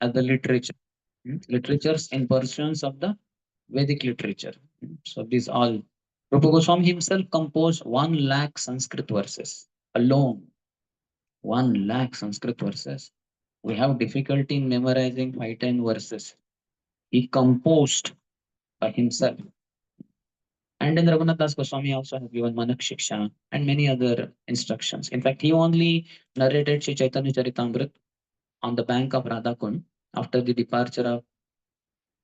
as the literature. Literatures in pursuance of the Vedic literature. So these all. Rupa Goswami himself composed 1 lakh Sanskrit verses alone. 1 lakh Sanskrit verses. We have difficulty in memorizing 5-10 verses. He composed by himself. And then Raghunath Das Goswami also has given Manak Shiksha and many other instructions. In fact, he only narrated Sri Chaitanya Charitamrita on the bank of Radhakund after the departure of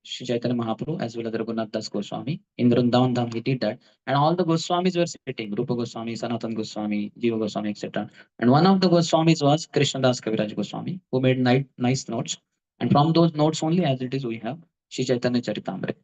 Sri Chaitanya Mahaprabhu as well as Raghunath Das Goswami. In Vrindavan Dham, he did that. And all the Goswamis were sitting, Rupa Goswami, Sanatan Goswami, Jiva Goswami, etc. And one of the Goswamis was Krishnadas Kaviraj Goswami, who made nice notes. And from those notes only, as it is, we have Sri Chaitanya Charitamrita.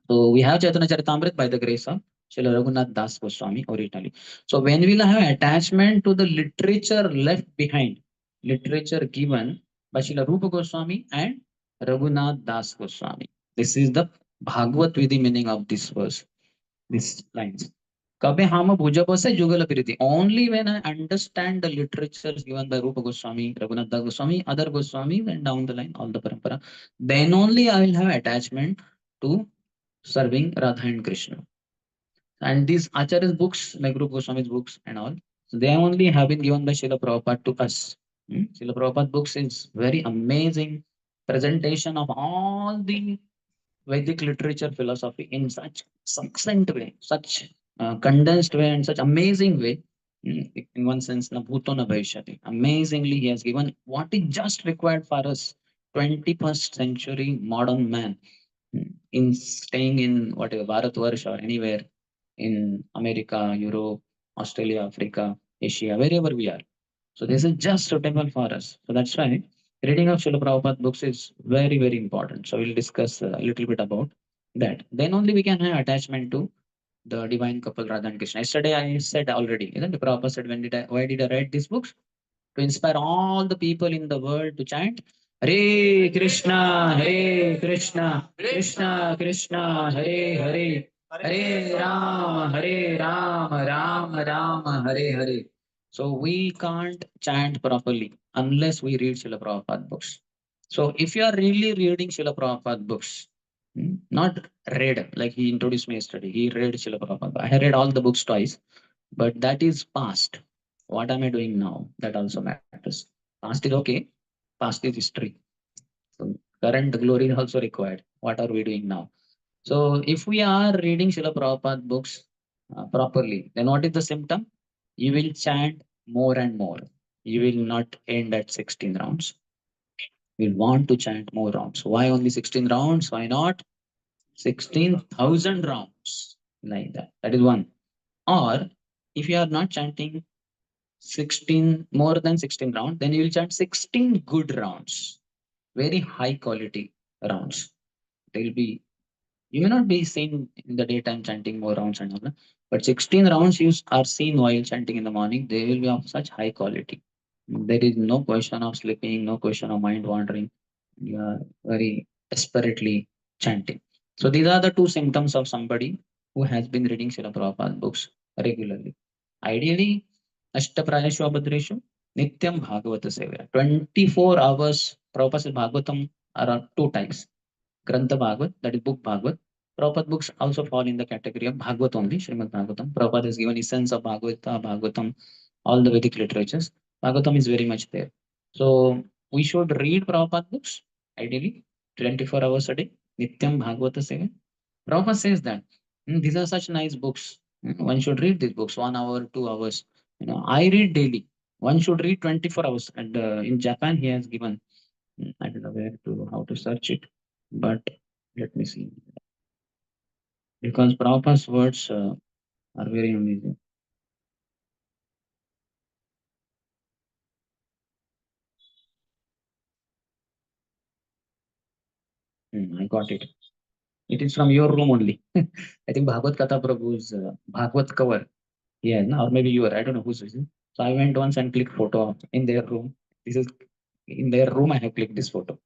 So we have Chaitanya Charitamrita by the grace of Srila Raghunath Das Goswami originally. So when we'll have attachment to the literature left behind, literature given by Srila Rupa Goswami and Raghunath Das Goswami. This is the Bhagavad Vidhi meaning of this verse, these lines. Kabe hama bhuja bose jugala piriti. Only when I understand the literatures given by Rupa Goswami, Raghunath Das Goswami, other Goswamis, and down the line, all the parampara, then only I will have attachment to serving Radha and Krishna. And these Acharya's books, like Rupa Goswami's books and all, so they only have been given by Srila Prabhupada to us. Srila Prabhupada books is very amazing presentation of all the Vedic literature philosophy in such succinct way, such condensed way, and such amazing way. In one sense, na bhuto na bhavishyati. Amazingly, he has given what is just required for us, 21st century modern man, in staying in whatever Bharatvarsh or anywhere in America, Europe, Australia, Africa, Asia, wherever we are. So this is just suitable for us. So that's why reading of Srila Prabhupada books is very, very important. So we'll discuss a little bit about that. Then only we can have attachment to the divine couple Radha and Krishna. Yesterday I said already, isn't it? Prabhupada said, why did I write these books? To inspire all the people in the world to chant Hare Krishna, Hare Krishna, Krishna Krishna, Hare Hare, Hare Ram, Ram Ram, Hare Hare. So we can't chant properly unless we read Srila Prabhupada books. So if you are really reading Srila Prabhupada books, not read like he introduced me yesterday, he read Srila Prabhupada. I read all the books twice, but that is past. What am I doing now? That also matters. Past is okay, past is history. So current glory is also required. What are we doing now? So if we are reading Srila Prabhupada books properly, then what is the symptom? You will chant more and more. You will not end at 16 rounds. You will want to chant more rounds. Why only 16 rounds? Why not 16,000 rounds? Like that. That is one. Or if you are not chanting 16 more than 16 rounds, then you will chant 16 good rounds, very high quality rounds. They will be, you may not be seen in the daytime chanting more rounds and all that, but 16 rounds you are seen while chanting in the morning, they will be of such high quality. There is no question of sleeping, no question of mind wandering. You are very desperately chanting. So these are the two symptoms of somebody who has been reading Srila Prabhupada books regularly. Ideally, Ashtaprayashu Abhadreshu, Nityam Bhagavata Sevya. 24 hours, Prabhupada says Bhagavatam are two types. Grantha Bhagavat, that is book Bhagavat. Prabhupada books also fall in the category of Bhagavat only, Srimad Bhagavatam. Prabhupada has given essence of Bhagavata, Bhagavatam, all the Vedic literatures. Bhagavatam is very much there. So we should read Prabhupada books, ideally, 24 hours a day. Nityam Bhagavata Seva. Prabhupada says that these are such nice books. One should read these books 1 hour, 2 hours. I read daily. One should read 24 hours. And in Japan, he has given. I don't know where to how to search it, but let me see. Because Prabhupada's words are very amazing. I got it. It is from your room only. I think Bhagavad Katha Prabhu's Bhagavad cover. Yeah, no, or maybe you are. I don't know who's using. So I went once and clicked photo in their room. This is in their room. I have clicked this photo.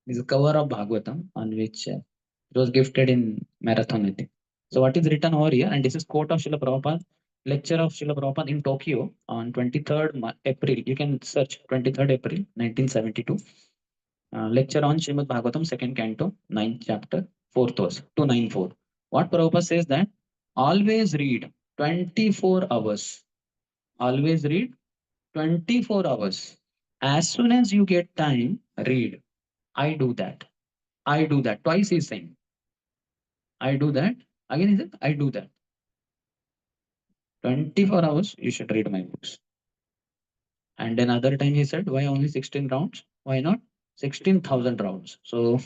This is cover of Bhagavatam on which it was gifted in marathon, I think. So what is written over here? And this is quote of Srila Prabhupada, lecture of Srila Prabhupada in Tokyo on 23rd April. You can search 23rd April 1972. lecture on Srimad Bhagavatam, second canto, ninth chapter, fourth verse, 294. What Prabhupada says that always read 24 hours. Always read 24 hours. As soon as you get time, read. I do that. I do that. Twice he's saying, I do that. Again, he said, I do that. 24 hours, you should read my books. And then other time he said, why only 16 rounds? Why not 16,000 rounds? So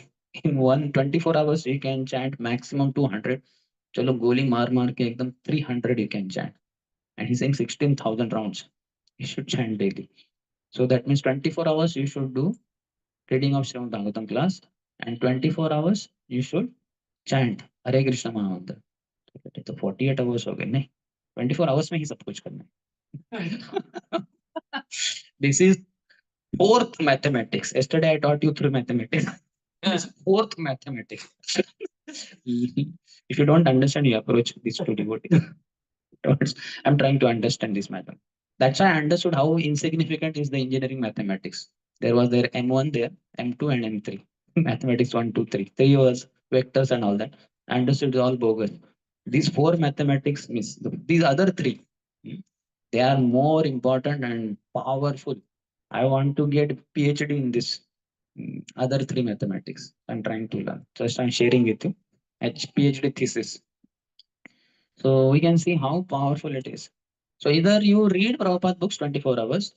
in 1 24 hours, you can chant maximum 200. Chalo goli maar ke ekdam 300 you can chant. And he's saying 16,000 rounds. You should chant daily. So that means 24 hours you should do reading of Srimad Bhagavatam class. And 24 hours you should chant Hare Krishna Mahamantra. तो 48 hours हो गए नहीं 24 hours में ही सब कुछ करना है. This is fourth mathematics. Yesterday I taught you three mathematics. This is fourth mathematics. If you don't understand, you approach this to devotee. I'm trying to understand this matter. That's why I understood how insignificant is the engineering mathematics. There was there M1 there, M2 and M3. Mathematics 1, 2, 3. 3 was vectors and all that. I understood it's all bogus. These four mathematics miss. These other three, they are more important and powerful. I want to get PhD in this other three mathematics. I'm trying to learn. Just I'm sharing with you. PhD thesis. So we can see how powerful it is. So either you read Prabhupada books 24 hours,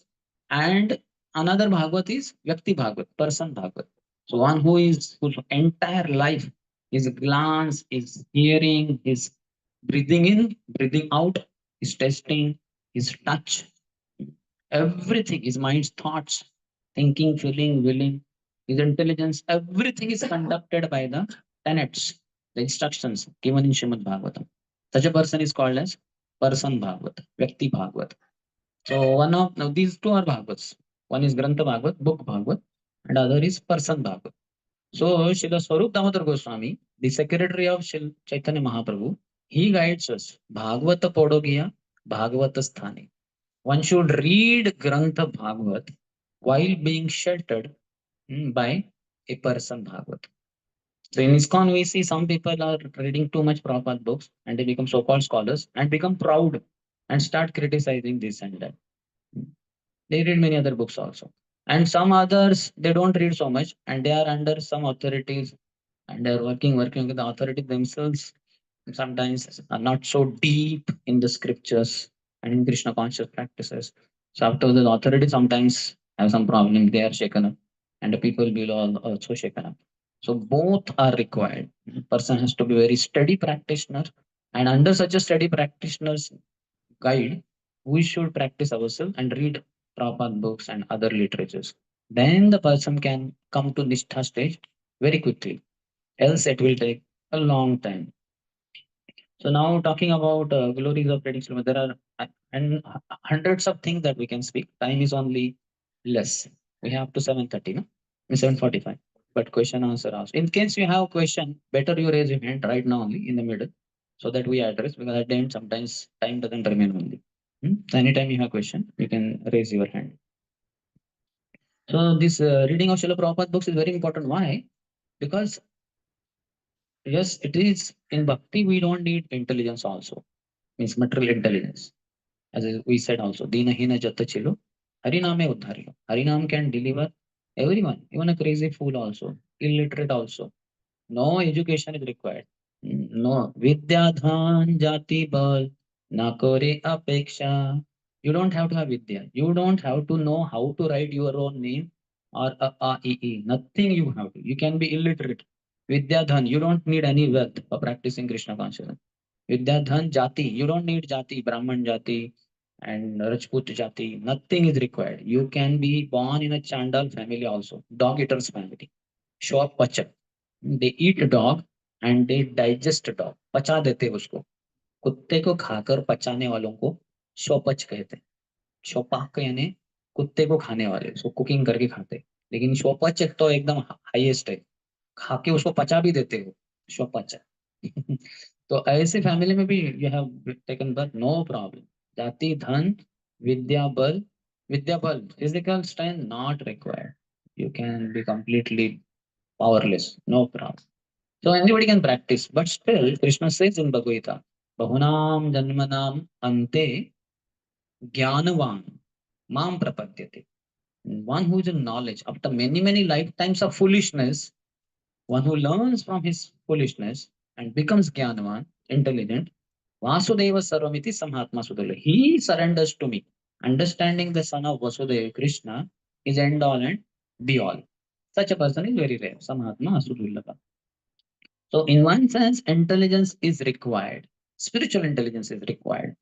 and another Bhagavad is Vyakti Bhagavad, person Bhagavad. So one whose entire life, his glance, his hearing, his breathing in, breathing out, his testing, his touch, everything, his mind's thoughts, thinking, feeling, willing, his intelligence, everything is conducted by the tenets, the instructions given in Srimad Bhagavatam. Such a person is called as person Bhagavat, Vyakti Bhagavat. So one of now these two are Bhagavats. One is Grantha Bhagavat, book Bhagavat, and other is person Bhagavat. So Srila Swarup Damodar Goswami, the secretary of Chaitanya Mahaprabhu, he guides us. Bhagavata Podogiya, Bhagavata Sthani. One should read Grantha Bhagavat while being sheltered by a person Bhagavat. So in ISKCON, we see some people are reading too much Prabhupada books and they become so-called scholars and become proud and start criticizing this and that. They read many other books also. And some others, they don't read so much and they are under some authorities and they're working with the authority themselves. Sometimes are not so deep in the scriptures and in Krishna conscious practices. So after the authority sometimes have some problem, they are shaken up and the people below are also shaken up. So both are required. Person has to be very steady practitioner, and under such a steady practitioner's guide, we should practice ourselves and read Prabhupada books and other literatures. Then the person can come to Nishtha stage very quickly. Else it will take a long time. So now talking about glories of trading cinema, there are hundreds of things that we can speak. Time is only less. We have to 7:30, no? 7:45. But question answer asked. In case you have question, better you raise your hand right now only in the middle, so that we address, because at the end sometimes time doesn't remain only. So anytime you have question, you can raise your hand. So this reading of Srila Prabhupada books is very important. Why? Because yes, it is in bhakti we don't need intelligence also, means material intelligence. As we said also, Dina Hina Jata Chilo, Hariname Uddharilo. Harinam can deliver everyone, even a crazy fool also, illiterate also. No education is required. No. Vidya dhan jati bal, na kore apeksha. You don't have to have vidya. You don't have to know how to write your own name or a, e, e. Nothing you have to. You can be illiterate. Vidya dhan, you don't need any wealth for practicing Krishna consciousness. Vidya dhan jati, you don't need jati, Brahman jati and Rajput jati. Nothing is required. You can be born in a Chandal family also, dog eaters family. Shop pacha. They eat dog and they digest dog. पचा देते हैं उसको. कुत्ते को खाकर पचाने वालों को शोपच कहते हैं. शोपाक यानी कुत्ते को खाने वाले, उसको कुकिंग करके खाते हैं. लेकिन शोपच तो एकदम हाईएस्ट है. खा के उसको पचा भी देते हो. शोपच. तो ऐसे फैमिली में भी you have taken birth, no problem. जाति धन विद्या बल, physical strength not required. You can be completely powerless, no problem. So anybody can practice, but still, Krishna says in Bhagavad Gita, Bahunam Janmanam Ante Jnanavan Mam Prapadyate. One who is in knowledge after many, many lifetimes of foolishness, one who learns from his foolishness and becomes Jnanavan, intelligent, Vasudeva Sarvamiti Samhatma Sudala. He surrenders to me. Understanding the son of Vasudeva, Krishna, is end all and be all. Such a person is very rare. Samhatma Asudulaka. So, in one sense, intelligence is required. Spiritual intelligence is required.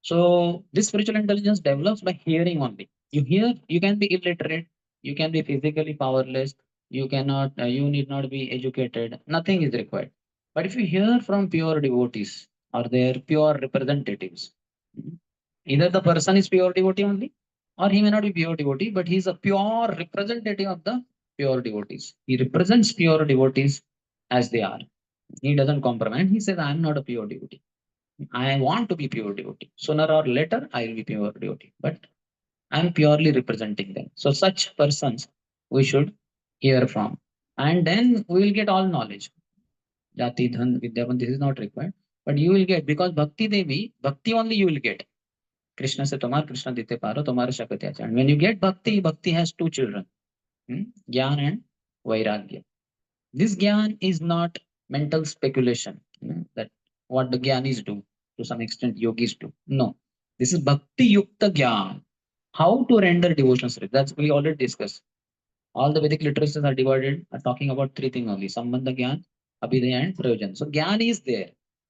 So, this spiritual intelligence develops by hearing only. You hear, you can be illiterate, you can be physically powerless, you need not be educated. Nothing is required. But if you hear from pure devotees or their pure representatives, mm, either the person is pure devotee only, or he may not be pure devotee, but he is a pure representative of the pure devotees. He represents pure devotees as they are. He doesn't compromise. He says, I am not a pure devotee. I want to be pure devotee. Sooner or later, I will be pure devotee. But I am purely representing them. So such persons we should hear from. And then we will get all knowledge. Jati, Dhan, Vidyavan, this is not required. But you will get, because Bhakti Devi, Bhakti only you will get. Krishna se tomar Krishna dite paro, tomar shakati acha. And when you get Bhakti, Bhakti has two children, Gyan and Vairagya. This Gyan is not mental speculation, that what the Gyanis do, to some extent yogis do. No. This is Bhakti Yukta Gyan. How to render devotional service. That's we already discussed. All the Vedic literatures are divided, are talking about three things only: Sambandha Gyan, Abhidaya, and Prayojan. So Gyan is there.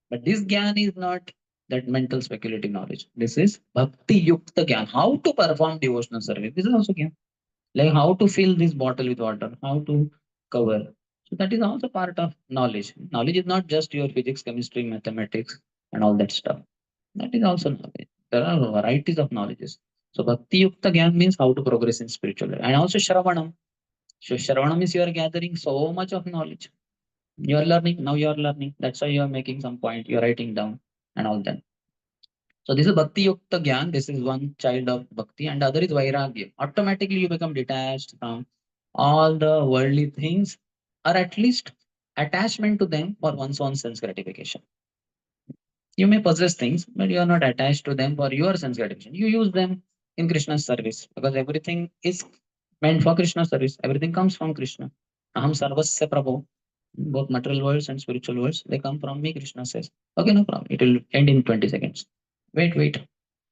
But this Gyan is not that mental speculative knowledge. This is Bhakti Yukta Gyan. How to perform devotional service. This is also Gyan. Like how to fill this bottle with water, how to cover. So that is also part of knowledge. Knowledge is not just your physics, chemistry, mathematics, and all that stuff. That is also knowledge. There are varieties of knowledges. So Bhakti Yukta Gyan means how to progress in spiritual life. And also Shravanam. So Shravanam is you are gathering so much of knowledge. You are learning, now you are learning. That's why you are making some point, you are writing down and all that. So this is Bhakti Yukta Gyan. This is one child of Bhakti, and the other is Vairagya. Automatically you become detached from all the worldly things, or at least attachment to them for one's own sense gratification. You may possess things, but you are not attached to them for your sense gratification. You use them in Krishna's service because everything is meant for Krishna's service. Everything comes from Krishna. Aham sarvasya prabhu. Both material words and spiritual words, they come from me, Krishna says. Okay, no problem. It will end in 20 seconds. Wait.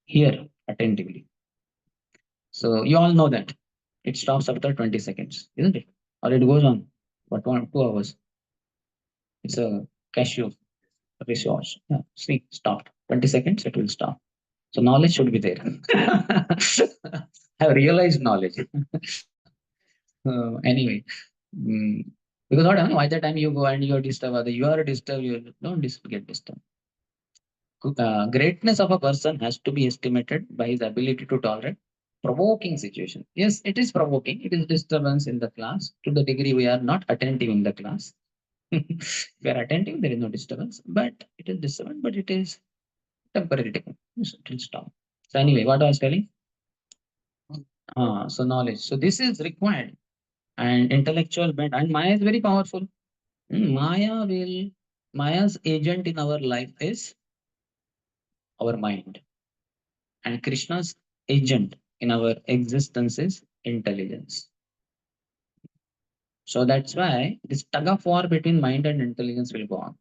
Hear attentively. So you all know that it stops after 20 seconds, isn't it? Or it goes on for 2 hours. It's a Casio resource. Yeah, see, stopped. 20 seconds, it will stop. So knowledge should be there. Have realized knowledge. Anyway, mm, because what happened? By the time you go and you're disturbed, or you are disturbed, you don't get disturbed. Greatness of a person has to be estimated by his ability to tolerate provoking situation. Yes, it is provoking. It is disturbance in the class to the degree we are not attentive in the class. If we are attentive, there is no disturbance, but it is disturbance, but it is temporary. Yes, it will stop. So anyway, what I was telling? So knowledge. So this is required, and intellectual bent. And Maya is very powerful. Maya's agent in our life is our mind. And Krishna's agent in our existence is intelligence. So that's why this tug of war between mind and intelligence will go on.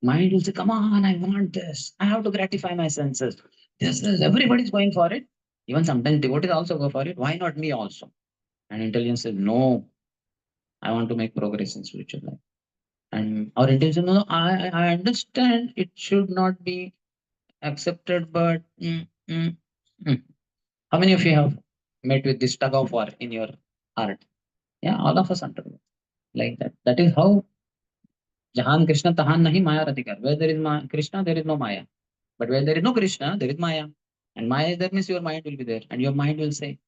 Mind will say, come on, I want this. I have to gratify my senses. This is everybody's going for it. Even sometimes devotees also go for it. Why not me also? And intelligence says, no, I want to make progress in spiritual life. And our intelligence, no, I understand it should not be accepted, but mm. How many of you have met with this tug of war in your heart? Yeah, all of us under like that. That is how Jahan Krishna Tahan Nahi Maya Radhikar. Where there is Krishna, there is no Maya. But where there is no Krishna, there is Maya. And Maya is there means your mind will be there. And your mind will say,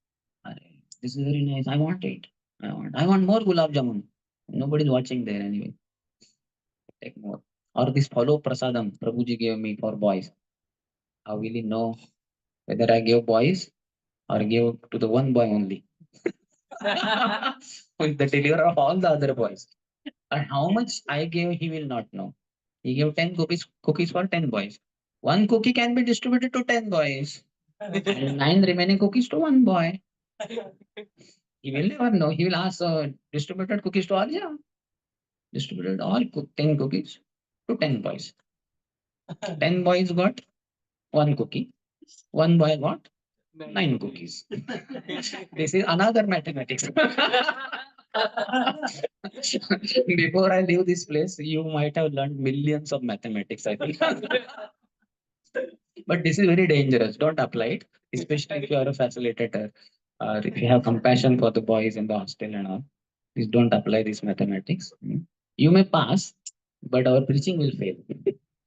this is very nice. I want it. I want more gulab jamun. Nobody's watching there anyway. Take more. Or this follow prasadam Prabhuji gave me for boys. How will he know whether I gave boys or gave to the one boy only? With the deliverer of all the other boys. And how much I gave, he will not know. He gave 10 cookies for 10 boys. One cookie can be distributed to 10 boys. And 9 remaining cookies to one boy. He will never know. He will ask, distributed cookies to all? Yeah. Distributed all 10 cookies to 10 boys. 10 boys got one cookie. One boy got 9 cookies. This is another mathematics. Before I leave this place, you might have learned millions of mathematics, I think. But this is very dangerous. Don't apply it, especially if you are a facilitator or if you have compassion for the boys in the hostel and all. Please don't apply this mathematics. You may pass, but our preaching will fail.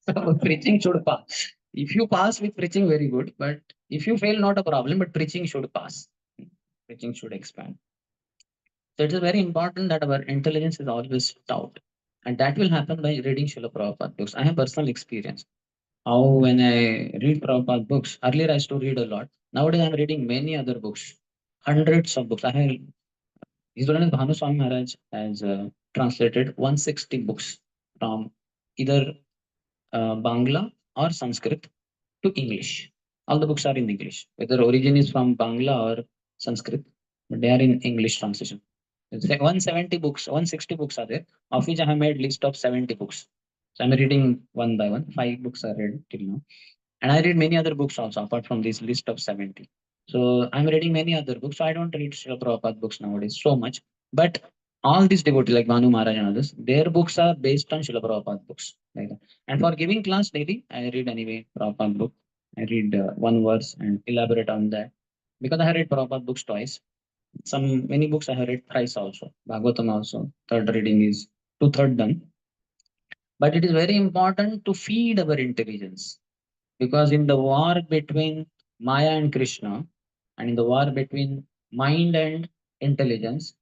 So our preaching should pass. If you pass with preaching, very good. But if you fail, not a problem. But preaching should pass. Preaching should expand. So it is very important that our intelligence is always taught. And that will happen by reading Srila Prabhupada books. I have personal experience. How when I read Prabhupada books, earlier I used to read a lot. Nowadays I'm reading many other books, hundreds of books. I have His Holiness Bhanu Swami Maharaj has translated 160 books from either Bangla or Sanskrit to English. All the books are in English, whether origin is from Bangla or Sanskrit, but they are in English translation. It's like 170 books, 160 books are there, of which I have made list of 70 books. So I'm reading one by one. 5 books are read till now. And I read many other books also, apart from this list of 70. So I'm reading many other books. So I don't read Srila Prabhupada books nowadays so much. But all these devotees like Bhanu Maharaj and others, their books are based on Srila Prabhupada books. Like that. And for giving class daily, I read anyway Prabhupada book. I read one verse and elaborate on that. Because I have read Prabhupada books twice. Some many books I have read thrice also. Bhagavatam also. Third reading is two-third done. But it is very important to feed our intelligence because in the war between Maya and Krishna, and in the war between mind and intelligence,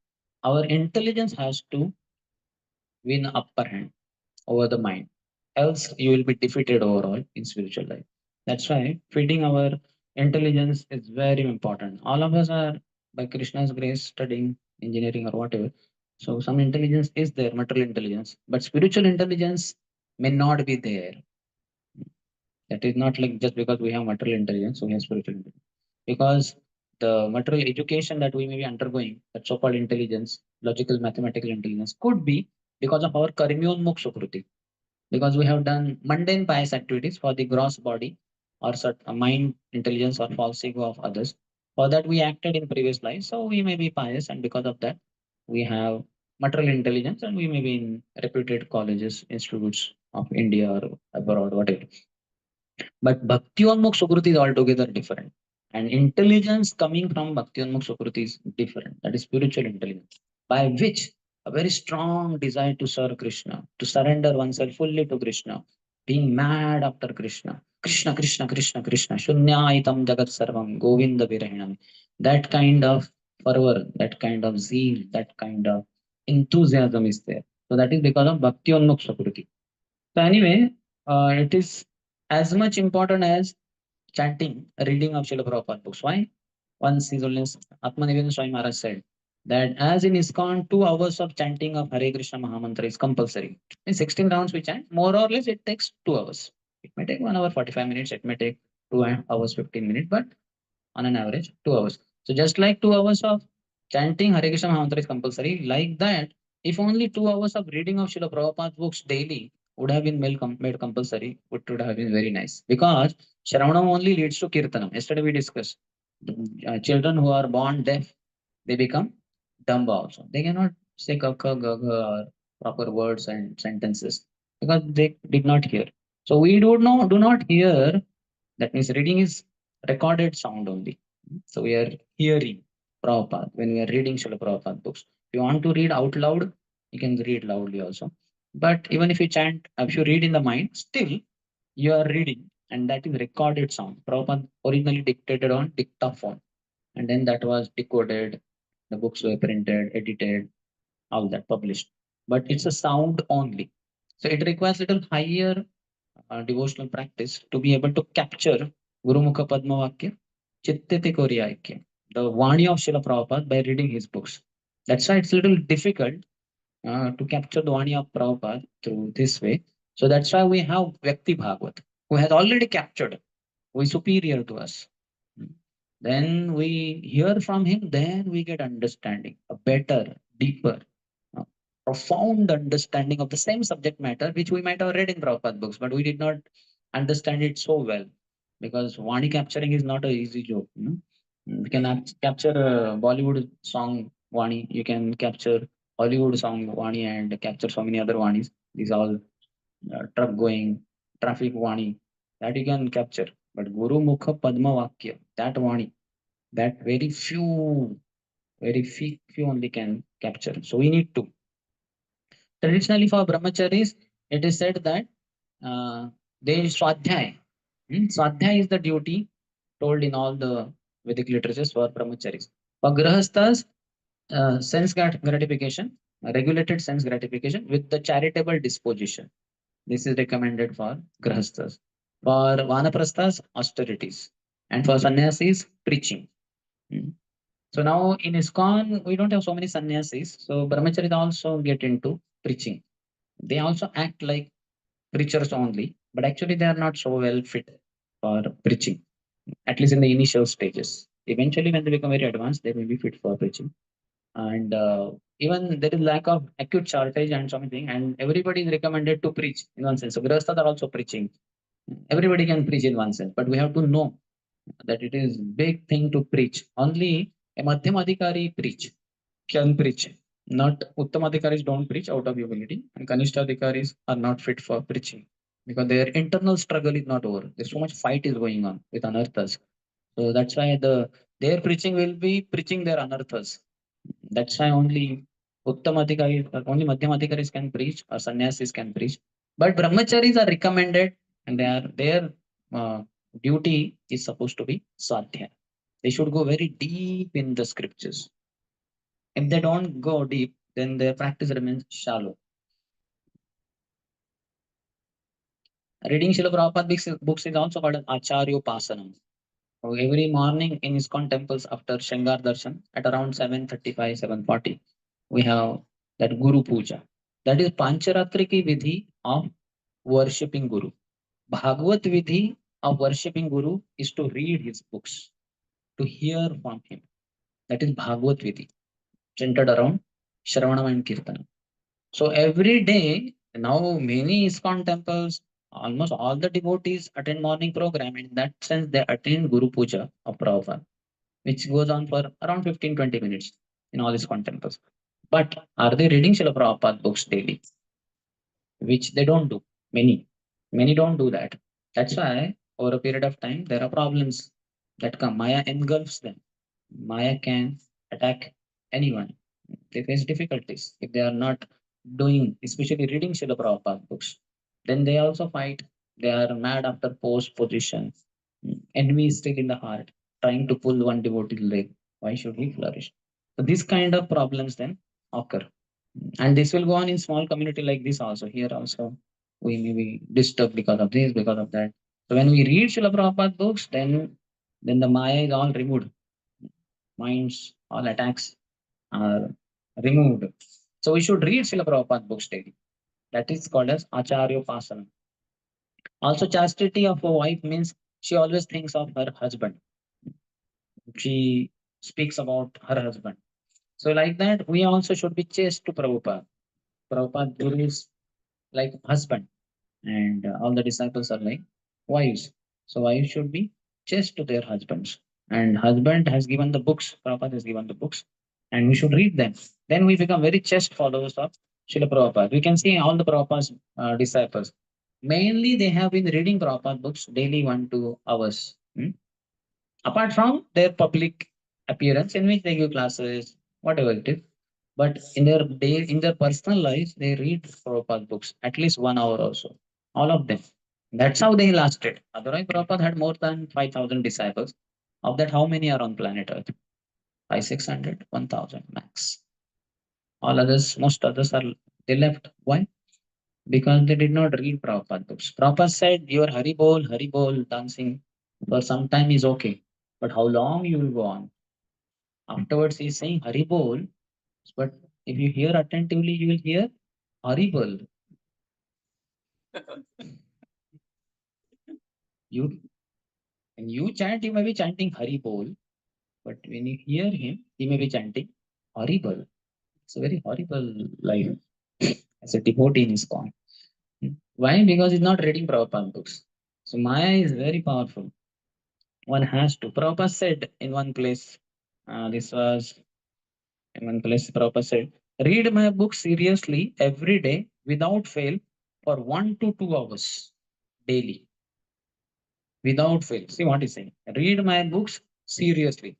our intelligence has to win upper hand over the mind. Else, you will be defeated overall in spiritual life. That's why feeding our intelligence is very important. All of us are, by Krishna's grace, studying engineering or whatever. So, some intelligence is there, material intelligence, but spiritual intelligence may not be there. That is not like just because we have material intelligence, we have spiritual intelligence. Because the material education that we may be undergoing, that so-called intelligence, logical, mathematical intelligence, could be because of our karmyonmukh sukruti. Because we have done mundane pious activities for the gross body or mind intelligence or false ego of others. For that we acted in previous life, so we may be pious, and because of that, we have material intelligence, and we may be in reputed colleges, institutes of India or abroad, whatever. But Bhakti-onmukh Sukruti is altogether different. And intelligence coming from Bhakti-onmukh Sukruti is different. That is spiritual intelligence, by which a very strong desire to serve Krishna, to surrender oneself fully to Krishna, being mad after Krishna. Krishna, Krishna, Krishna, Krishna, Shunyaitam Jagat Sarvam, Govinda Virahinam. That kind of fervor, that kind of zeal, that kind of enthusiasm is there. So that is because of Bhakti-onmukh Sukruti. So anyway, it is as much important as chanting, reading of Srila Prabhupada books. Why? Once His Holiness Atmanivedana Swami Maharaj said that as in ISKCON, 2 hours of chanting of Hare Krishna Mahamantra is compulsory. In 16 rounds we chant, more or less it takes 2 hours. It may take 1 hour 45 minutes, it may take 2 hours 15 minutes, but on an average 2 hours. So just like 2 hours of chanting Hare Krishna Mahamantra is compulsory, like that, if only 2 hours of reading of Srila Prabhupada books daily would have been made compulsory, it would have been very nice. Because Shravanam only leads to Kirtanam. Yesterday we discussed children who are born deaf, they become dumb also. They cannot say kaka, gaga, or proper words and sentences because they did not hear. So we do not hear. That means reading is recorded sound only. So we are hearing Prabhupada when we are reading Srila Prabhupada books. If you want to read out loud, you can read loudly also. But even if you chant, if you read in the mind, still you are reading, and that is recorded sound. Prabhupada originally dictated on dictaphone, and then that was decoded. The books were printed, edited, all that published. But it's a sound only. So it requires little higher devotional practice to be able to capture Guru Mukha Padma Vakya, Chittete Korya Aikya. the Vani of Srila Prabhupada by reading his books. That's why it's a little difficult to capture the Vani of Prabhupada through this way. So that's why we have Vyakti Bhagavad, who has already captured, who is superior to us. Then we hear from him, then we get understanding, a better, deeper, uh, profound understanding of the same subject matter, which we might have read in Prabhupada books, but we did not understand it so well because Vani capturing is not an easy job. You can capture a Bollywood song Vani, you can capture Hollywood song Vani and capture so many other Vanis. These all truck going, traffic Vani, that you can capture. But Guru Mukha Padma Vakya, that Vani, that very few only can capture. So we need to. Traditionally, for brahmacharis, it is said that they swadhyay. Swadhyay is the duty told in all the Vedic literatures for brahmacharis. For grahasthas, sense gratification, regulated sense gratification with the charitable disposition. This is recommended for grahasthas. For vanaprasthas, austerities. And for sannyasis, preaching. Hmm. So now in ISKCON, we don't have so many sannyasis. So brahmacharis also get into preaching. They also act like preachers only, but actually they are not so well fit for preaching, at least in the initial stages. Eventually, when they become very advanced, they will be fit for preaching. And even there is lack of acute shortage and something, and everybody is recommended to preach in one sense. So grahasthas are also preaching. Everybody can preach in one sense, but we have to know that it is big thing to preach. Only a Madhyamadhikari can preach. Not Uttamadhikaris don't preach out of humility, and Kanishtadhikaris are not fit for preaching because their internal struggle is not over. There's so much fight is going on with anarthas. So that's why their preaching will be preaching their anarthas. That's why only Madhyamadhikaris can preach or sannyasis can preach. But brahmacharis are recommended and their uh, duty is supposed to be sadhya. They should go very deep in the scriptures. If they don't go deep, then their practice remains shallow. Reading Srila Prabhupada books is also called Acharyopasanam. So every morning in ISKCON temples after Shangar Darshan at around 7:35, 7:40, we have that Guru Puja. That is Pancharatriki Vidhi of worshipping Guru. Bhagavad Vidhi of worshipping Guru is to read his books, to hear from him. That is Bhagavad Vidhi, centered around Shravanam and Kirtanam. So every day, now many ISKCON temples, almost all the devotees attend morning program. In that sense, they attend Guru Puja of Prabhupada, which goes on for around 15-20 minutes in all ISKCON temples. But are they reading Srila Prabhupada books daily? Which they don't do. Many don't do that. That's why over a period of time, there are problems that come. Maya engulfs them. Maya can attack anyone. They face difficulties if they are not doing, especially reading Srila Prabhupada books. Then they also fight. They are mad after post position. Envy is still in the heart, trying to pull one devotee's leg. Why should he flourish? So these kind of problems then occur. And this will go on in small community like this also. Here also, we may be disturbed because of this, because of that. So when we read Srila Prabhupada books, then the Maya is all removed. Minds, all attacks are removed. So we should read Srila Prabhupada books daily. That is called as Acharya Pasana. Also, chastity of a wife means she always thinks of her husband. She speaks about her husband. So like that, we also should be chaste to Prabhupada. Prabhupada Guru is like husband, and all the disciples are like wives. So wives should be chaste to their husbands. And husband has given the books, Prabhupada has given the books, and we should read them. Then we become very chaste followers of Srila Prabhupada. We can see all the Prabhupada's disciples. Mainly, they have been reading Prabhupada books daily 1-2 hours. Apart from their public appearance, in which they give classes, whatever it is. But in their personal lives, they read Prabhupada books at least 1 hour also. All of them. That's how they lasted. Otherwise, Prabhupada had more than 5,000 disciples. Of that, how many are on planet Earth? 5, 600, 1,000 max. All others, most others are they left. Why? Because they did not read Prabhupada books. Prabhupada said, your Hari Bol, dancing for some time is okay. But how long you will go on? Afterwards, he's saying Haribol, but if you hear attentively, you will hear horrible. You when you chant, you may be chanting Haribol, but when you hear him, he may be chanting horrible. It's a very horrible life as a devotee in ISKCON. Why? Because he's not reading Prabhupada books. So Maya is very powerful. One has to. Prabhupada said in one place, this was in one place, Prabhupada said, read my book seriously every day without fail for 1 to 2 hours daily. Without fail. See what he's saying. Read my books seriously.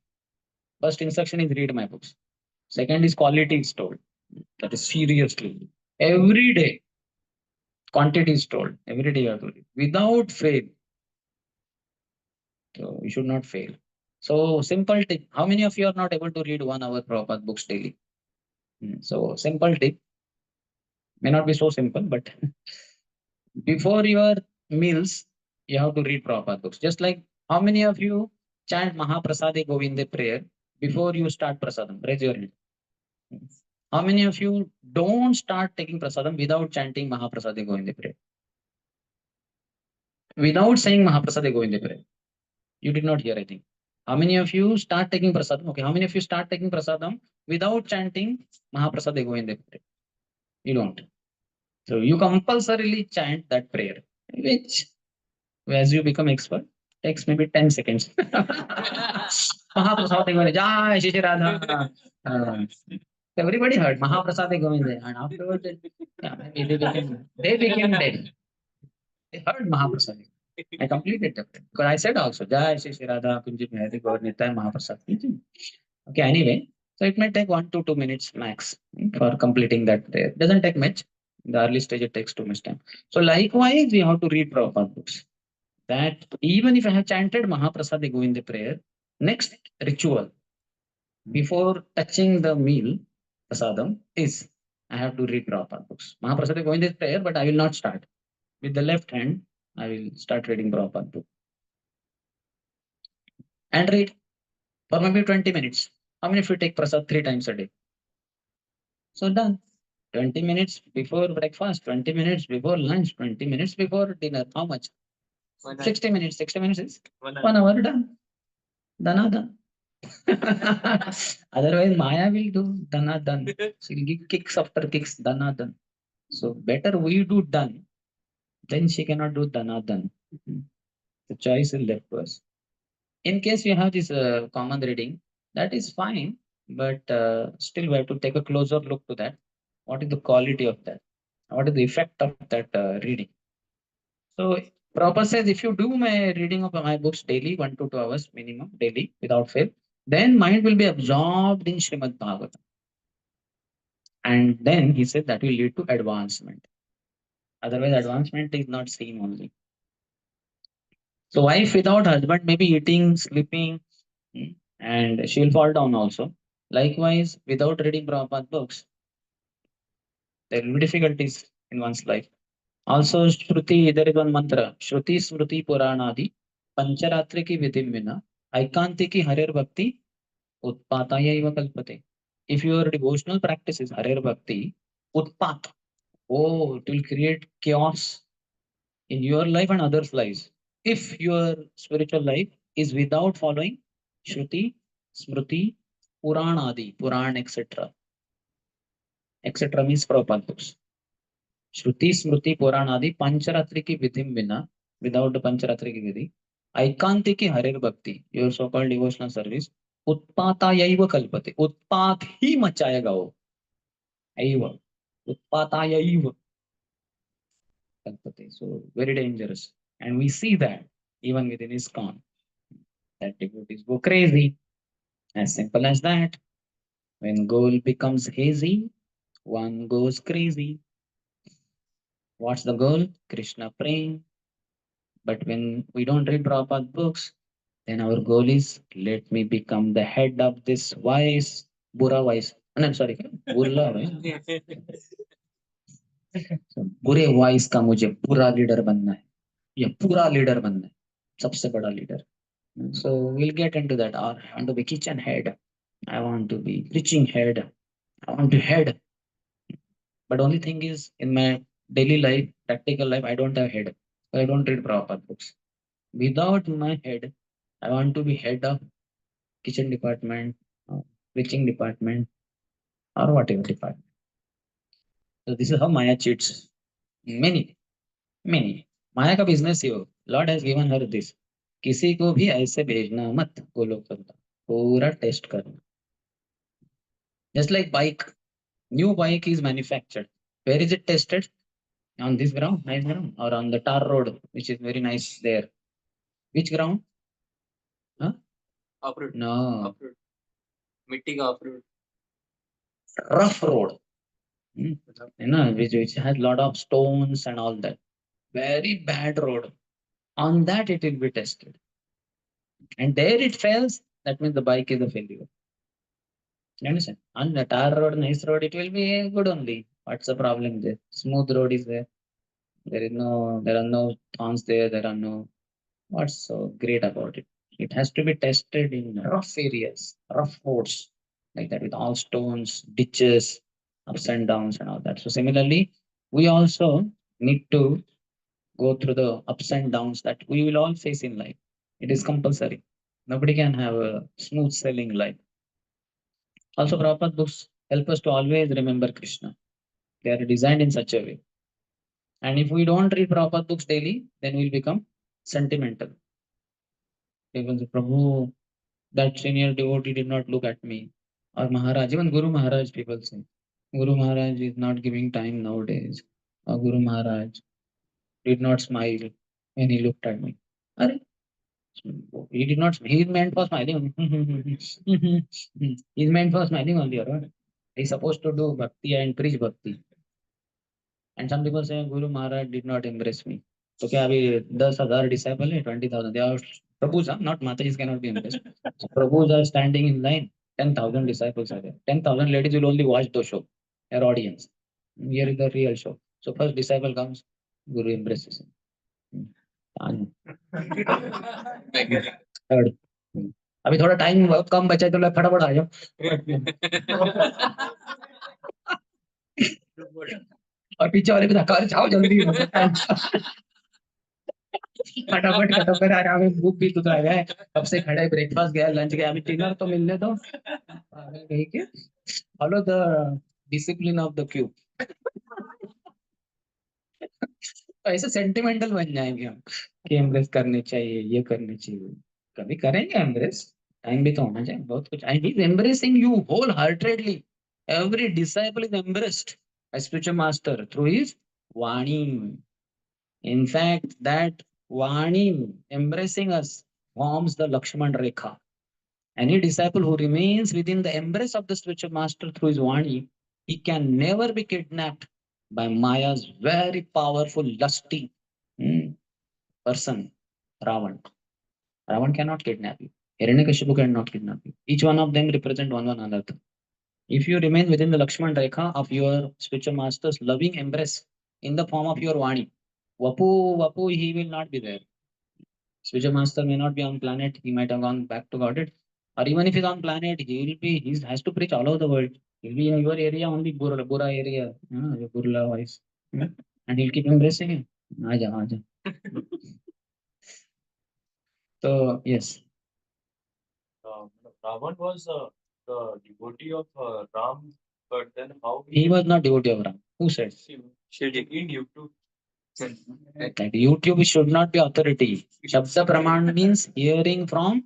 First instruction is read my books. Second is quality is told. That is seriously. Every day, quantity is told. Every day you have to read. Without fail. So you should not fail. So simple tip. How many of you are not able to read 1 hour Prabhupada books daily? So simple tip. May not be so simple, but before your meals, you have to read Prabhupada books. Just like how many of you chant Mahaprasade Govinde prayer before you start prasadam? Raise your hand. How many of you don't start taking prasadam without chanting Mahaprasade Govinde prayer? Without saying Mahaprasade Govinde prayer. You did not hear, I think. How many of you start taking prasadam? Okay, how many of you start taking prasadam without chanting Mahaprasade Govinde prayer? You don't. So you compulsorily chant that prayer, which as you become expert, takes maybe 10 seconds. Mahaprasade Govinde, Jai Shri Radha. Uh, everybody heard Mahaprasade Govinde, and afterwards, yeah, maybe they became dead. They heard Mahaprasade. I completed the prayer. Because I said also, Jai Shri Shri Radha, Kunji Mehari Gaur Nitai Mahaprasade. Okay, anyway, so it may take 1 to 2 minutes max for completing that prayer. Doesn't take much. In the early stage, it takes too much time. So likewise, we have to read Prabhupada books. That even if I have chanted Mahaprasade Govinda prayer, next ritual before touching the meal, prasadam, is I have to read Prabhupada books. Mahaprasade Govinda prayer, but I will not start. With the left hand, I will start reading Prabhupada book. And read for maybe 20 minutes. How many of you take prasad 3 times a day? So done. 20 minutes before breakfast, 20 minutes before lunch, 20 minutes before dinner. How much? 60 minutes. 60 minutes is 1 hour done. Done. Otherwise, Maya will do dana done. She'll give kicks after kicks, dana done. So better we do done, then she cannot do dana done. The choice is left to us. In case you have this common reading, that is fine, but still we have to take a closer look to that. What is the quality of that? What is the effect of that reading? So Prabhupada says if you do my reading of my books daily, 1 to 2 hours minimum daily without fail, then mind will be absorbed in Srimad Bhagavatam. And then he said that will lead to advancement. Otherwise, advancement is not seen only. So wife without husband may be eating, sleeping, and she'll fall down also. Likewise, without reading Prabhupada books, there will be difficulties in one's life. Also, Shruti, there is one mantra, Shruti Smruti Puranadi, Pancharatri ki vidhim vina, Aikanti ki Harir Bhakti, Utpataya iva kalpate. If your devotional practice is Harir Bhakti, Utpat, oh, it will create chaos in your life and others' lives. If your spiritual life is without following Shruti, Smruti, Puranadi, Puran, etc. etc. means Prabhupada books. Shruti, Smruti, Puranadi, Pancharatri ki vidhim vina, without the Pancharatri ki vidhi, Aikanti ki Harir Bhakti, your so-called devotional service, Utpatayaiva kalpate. Utpat ही मचाएगा वो. Aiva. Utpatayaiva kalpate. So very dangerous. And we see that even within ISKCON. That devotees go crazy. As simple as that. When goal becomes hazy, one goes crazy. What's the goal? Krishna praying. But when we don't read Prabhupada books, then our goal is let me become the head of this wise, Bura wise. No, I'm sorry, Burla wise. So, बुरे vice का मुझे पूरा leader बनना है या पूरा leader बनना है सबसे बड़ा leader. So we'll get into that or into the kitchen head. I want to be reaching head. I want to head. But only thing is, in my daily life, practical life, I don't have head. So I don't read proper books. Without my head, I want to be head of kitchen department, uh, preaching department, or whatever department. So this is how Maya cheats many, many. माया का business ही हो. Lord has given her this. किसी को भी ऐसे भेजना मत, वो लोग करना, पूरा टेस्ट करना. Just like bike, new bike is manufactured. Where is it tested? On this ground, nice ground, or on the tar road, which is very nice there. Which ground? Huh? Off-road. No. Off-road. Mitti ka off-road. Rough road. Which has lot of stones and all that. Very bad road. On that it will be tested. And there it fails, that means the bike is a failure. You understand? On the tar road, nice road, it will be good only. What's the problem there? Smooth road is there. There are no thorns there. There are no. What's so great about it? It has to be tested in rough areas, rough roads, like that, with all stones, ditches, ups and downs, and all that. So similarly, we also need to go through the ups and downs that we will all face in life. It is compulsory. Nobody can have a smooth sailing life. Also, Prabhupada books help us to always remember Krishna. They are designed in such a way. And if we don't read Prabhupada books daily, then we'll become sentimental. People say, Prabhu, that senior devotee did not look at me. Or Maharaj, even Guru Maharaj, people say, Guru Maharaj is not giving time nowadays. Or Guru Maharaj did not smile when he looked at me. Arey, he did not, he meant for smiling. He's meant for smiling only, or what? He's supposed to do bhakti and preach bhakti. And some people say Guru Maharaj did not embrace me. So क्या अभी 10,000 disciple है 20,000 they are Prabhus not Mataji's cannot be embraced. So Prabhus are standing in line. 10,000 disciples are there. 10,000 ladies will only watch the show. Their audience. Here is the real show. So first disciple comes, Guru embraces him. Third. अभी थोड़ा time कम बचा है तो फटाफट आ जाओ. और पीछे वाले भी धक्का जाओ जल्दी. फटाफट खत्म कर आराम में भूख भी तो आ गया है कब से खड़े ब्रेकफास्ट गया लंच गया अभी डिनर तो मिलने दो कहीं के follow the discipline of the Q. तो ऐसे सेंटिमेंटल बन जाएंगे हम कि एम्ब्रेस करने चाहिए ये करने चाहिए. कभी करेंगे एम्ब्रेस. टाइम भी तो होना चाहिए बहुत कुछ. And he is embracing you wholeheartedly. Every disciple is embraced by spiritual master through his Vani. In fact, that Vani embracing us forms the Lakshman Rekha. Any disciple who remains within the embrace of the spiritual master through his Vani, he can never be kidnapped by Maya's very powerful, lusty person, Ravan. Ravan cannot kidnap you. Hiranyakashipu cannot kidnap you. Each one of them represent one another. If you remain within the Lakshman Rekha of your spiritual master's loving embrace in the form of your Vani, Vapu, he will not be there. Spiritual master may not be on planet. He might have gone back to Godhead. Or even if he's on planet, he has to preach all over the world. He'll be in your area only, Bura area, your Burla voice. And he'll keep embracing him. Aja, aja. So, yes. Ravan was the devotee of Ram, but then how he was not devotee of Ram. Who said? In YouTube. That YouTube should not be authority. Shabda Praman means hearing from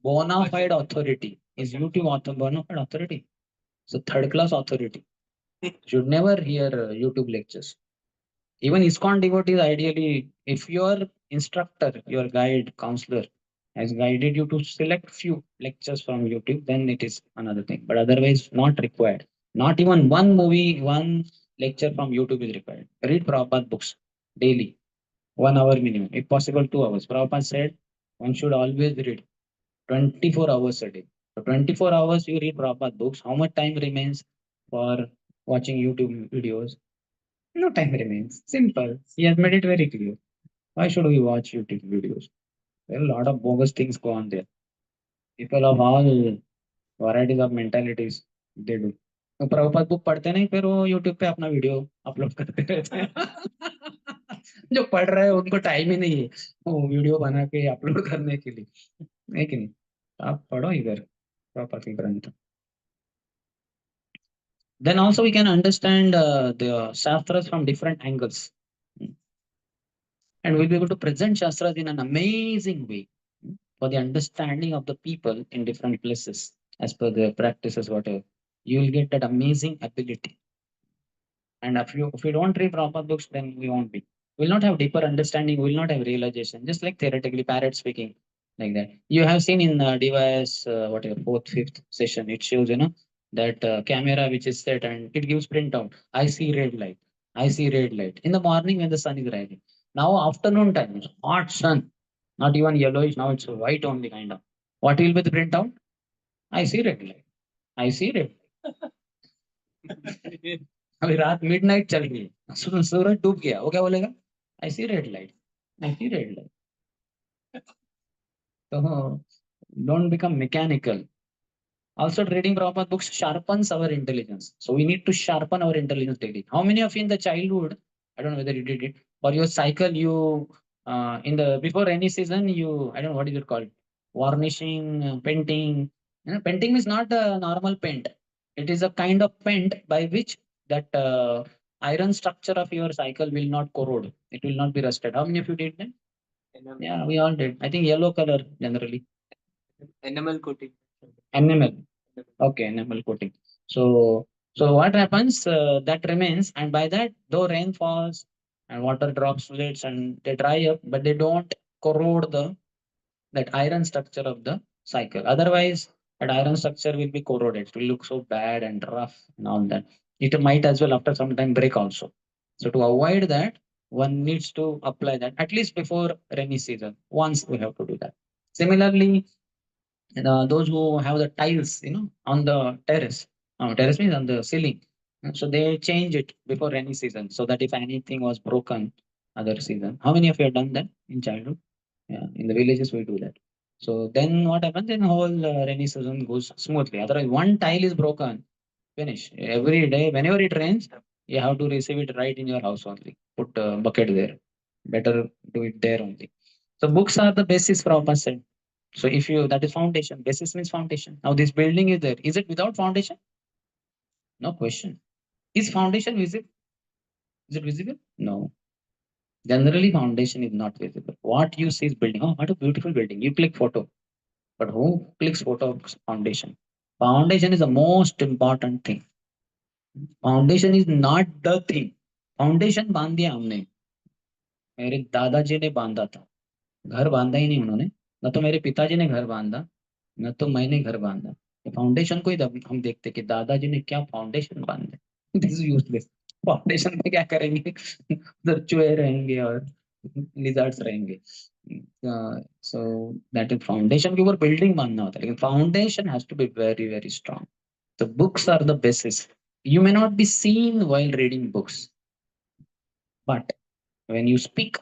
bona fide authority. Is YouTube bona fide authority? So third class authority. Should never hear YouTube lectures. Even ISKCON devotees, ideally, if your instructor, your guide, counselor has guided you to select few lectures from YouTube, then it is another thing. But otherwise, not required. Not even one movie, one lecture from YouTube is required. Read Prabhupada books daily. 1 hour minimum. If possible, 2 hours. Prabhupada said one should always read 24 hours a day. So 24 hours you read Prabhupada books. How much time remains for watching YouTube videos? No time remains. Simple. He has made it very clear. Why should we watch YouTube videos? There are a lot of bogus things go on there. People of all varieties of mentalities they do. तो Prabhupada book पढ़ते नहीं, फिर वो YouTube पे अपना video upload करते रहते हैं। जो पढ़ रहे हैं उनको टाइम ही नहीं है वो वीडियो बना के अपलोड करने के लिए, है कि नहीं? तो आप पढ़ो इधर प्रभुपाद के ग्रंथ। Then also we can understand the shastras from different angles. Mm. And we'll be able to present shastras in an amazing way, for the understanding of the people in different places as per their practices, whatever. You will get that amazing ability. And if you don't read proper books, then we won't be. We'll not have deeper understanding, we'll not have realization, just like theoretically, parrot speaking, like that. You have seen in device, whatever, fourth, fifth session, it shows, that camera which is set and it gives printout. I see red light. I see red light. In the morning when the sun is rising. Now afternoon time, hot sun, not even yellowish, now it's white only kind of. What will be the printout? I see red light. I see red. अभी रात midnight चल रही है, सूरज डूब गया, वो क्या बोलेगा? आई सी रेड लाइट, आई सी रेड लाइट। तो don't become mechanical. Also, reading proper books sharpens our intelligence. So we need to sharpen our intelligence daily. How many of you in the childhood, I don't know whether you did it, for your cycle, you in the before rainy season, you, I don't know what is it called, varnishing, painting. Painting is not a normal paint. It is a kind of paint by which that iron structure of your cycle will not corrode. It will not be rusted. How many of you did that? Yeah, we all did. I think yellow color generally. Enamel coating. Enamel. Okay, enamel coating. So, so what happens? That remains, and by that, though rain falls and water droplets and they dry up, but they don't corrode the that iron structure of the cycle. Otherwise, that iron structure will be corroded. It will look so bad and rough and all that. It might as well after some time break also. So to avoid that, one needs to apply that at least before rainy season. Once we have to do that. Similarly, those who have the tiles, on the terrace. Terrace means on the ceiling. So they change it before rainy season so that if anything was broken other season. How many of you have done that in childhood? Yeah, in the villages we do that. So then what happens? Then whole rainy season goes smoothly. Otherwise, one tile is broken, finish. Every day, whenever it rains, you have to receive it right in your house only. Put a bucket there. Better do it there only. So books are the basis for our person. So if you, that is foundation. Basis means foundation. Now this building is there. Is it without foundation? No question. Is foundation visible? Is it visible? No. Generally, foundation is not visible. What you see is building. Oh, what a beautiful building. You click photo. But who clicks photo of foundation? Foundation is the most important thing. Foundation is not the thing. Foundation बांध दिया हमने, मेरे दादाजी ने बांधा था, घर बांधा ही नहीं उन्होंने। न तो मेरे पिताजी ने घर बांधा, न तो मैंने घर बांधा। तो फाउंडेशन को ही हम देखते कि दादाजी ने क्या फाउंडेशन बांधा। This is useless. फाउंडेशन में क्या करेंगे? उधर चूहे रहेंगे और लिजर्ड्स रहेंगे। सो दैट इज फाउंडेशन के ऊपर बिल्डिंग बांधना होता है, लेकिन foundation has to be very very strong. The books are the basis. You may not be seen while reading books, but when you speak,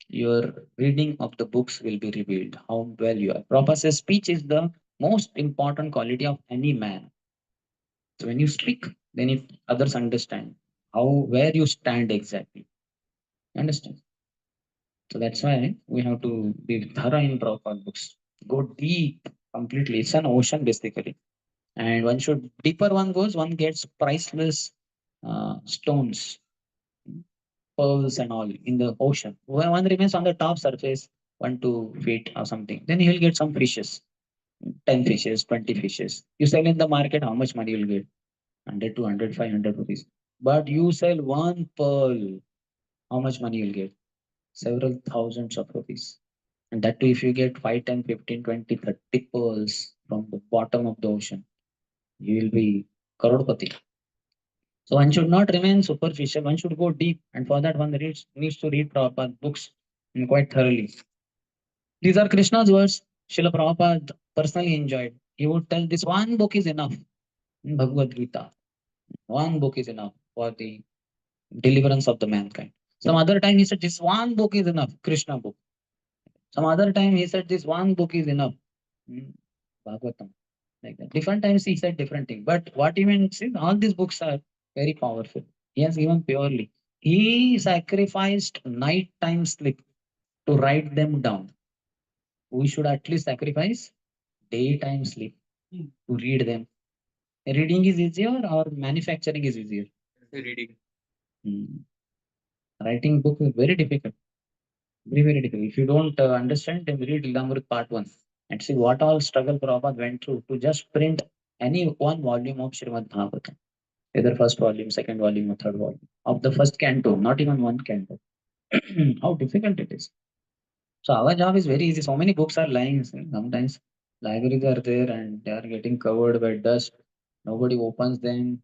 your reading of the books will be revealed how well you are. Prabhupada says speech is the most important quality of any man. So when you speak, then if others understand how where you stand exactly, understand. So that's why we have to be thorough in Prabhupada books. Go deep completely. It's an ocean basically. And one should deeper one goes, one gets priceless stones, pearls and all in the ocean. When one remains on the top surface, 1 2 feet or something, then he'll get some fishes, 10 fishes, 20 fishes. You sell in the market, how much money you'll get? 100, 200, 500 rupees. But you sell one pearl, how much money you'll get? Several thousands of rupees. And that too, if you get 5, 10, 15, 20, 30 pearls from the bottom of the ocean, you will be crorepati. So one should not remain superficial. One should go deep, and for that one needs to read Prabhupada books quite thoroughly. These are Krishna's words. Srila Prabhupada personally enjoyed. He would tell this one book is enough. Bhagavad Gita. One book is enough for the deliverance of the mankind. Some other time he said this one book is enough. Krishna book. Some other time he said this one book is enough. Bhagavatam. like that. Different times he said different thing. But what he meant is all these books are very powerful. He has given purely. He sacrificed nighttime sleep to write them down. We should at least sacrifice daytime sleep to read them. Reading is easier or manufacturing is easier? Reading. Hmm. Writing book is very difficult. Very, very difficult. If you don't understand, then read Lilamrut Part 1 and see what all struggle Prabhupada went through to just print any one volume of Srimad Bhagavatam. Either first volume, second volume, or third volume of the first canto, not even one canto. How difficult it is. So our job is very easy. So many books are lying. Sometimes libraries are there and they are getting covered by dust. Nobody opens them.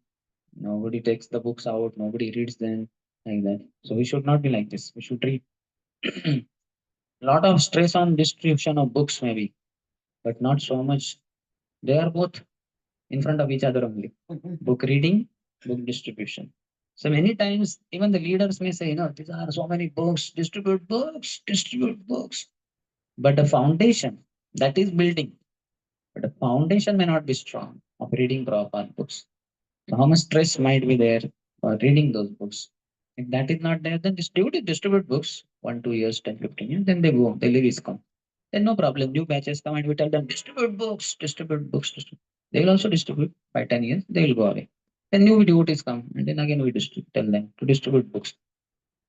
Nobody takes the books out. Nobody reads them like that. So we should not be like this. We should read. Lot of stress on distribution of books maybe, but not so much. They are both in front of each other only. Book reading, book distribution. So many times even the leaders may say, these are so many books, distribute books, distribute books. But the foundation that is building, but the foundation may not be strong of reading Prabhupada books. So how much stress might be there for reading those books? If that is not there, then distribute books 1, 2 years, 10, 15 years, then they go, they leave ISKCON. Then no problem. New batches come and we tell them distribute books, distribute books, distribute. They will also distribute by 10 years, they will go away. Then new devotees come and then again we tell them to distribute books.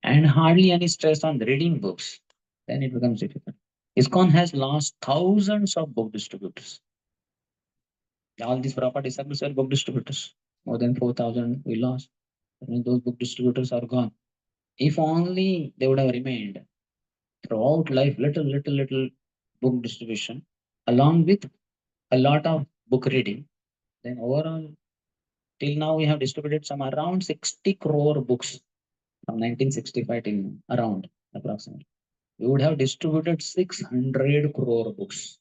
And hardly any stress on reading books. Then it becomes difficult. ISKCON has lost thousands of book distributors. All these proper disciples were book distributors. More than 4,000 we lost. I mean, those book distributors are gone. If only they would have remained throughout life, little book distribution, along with a lot of book reading, then overall, till now we have distributed some around 60 crore books from 1965 till now, around approximately. We would have distributed 600 crore books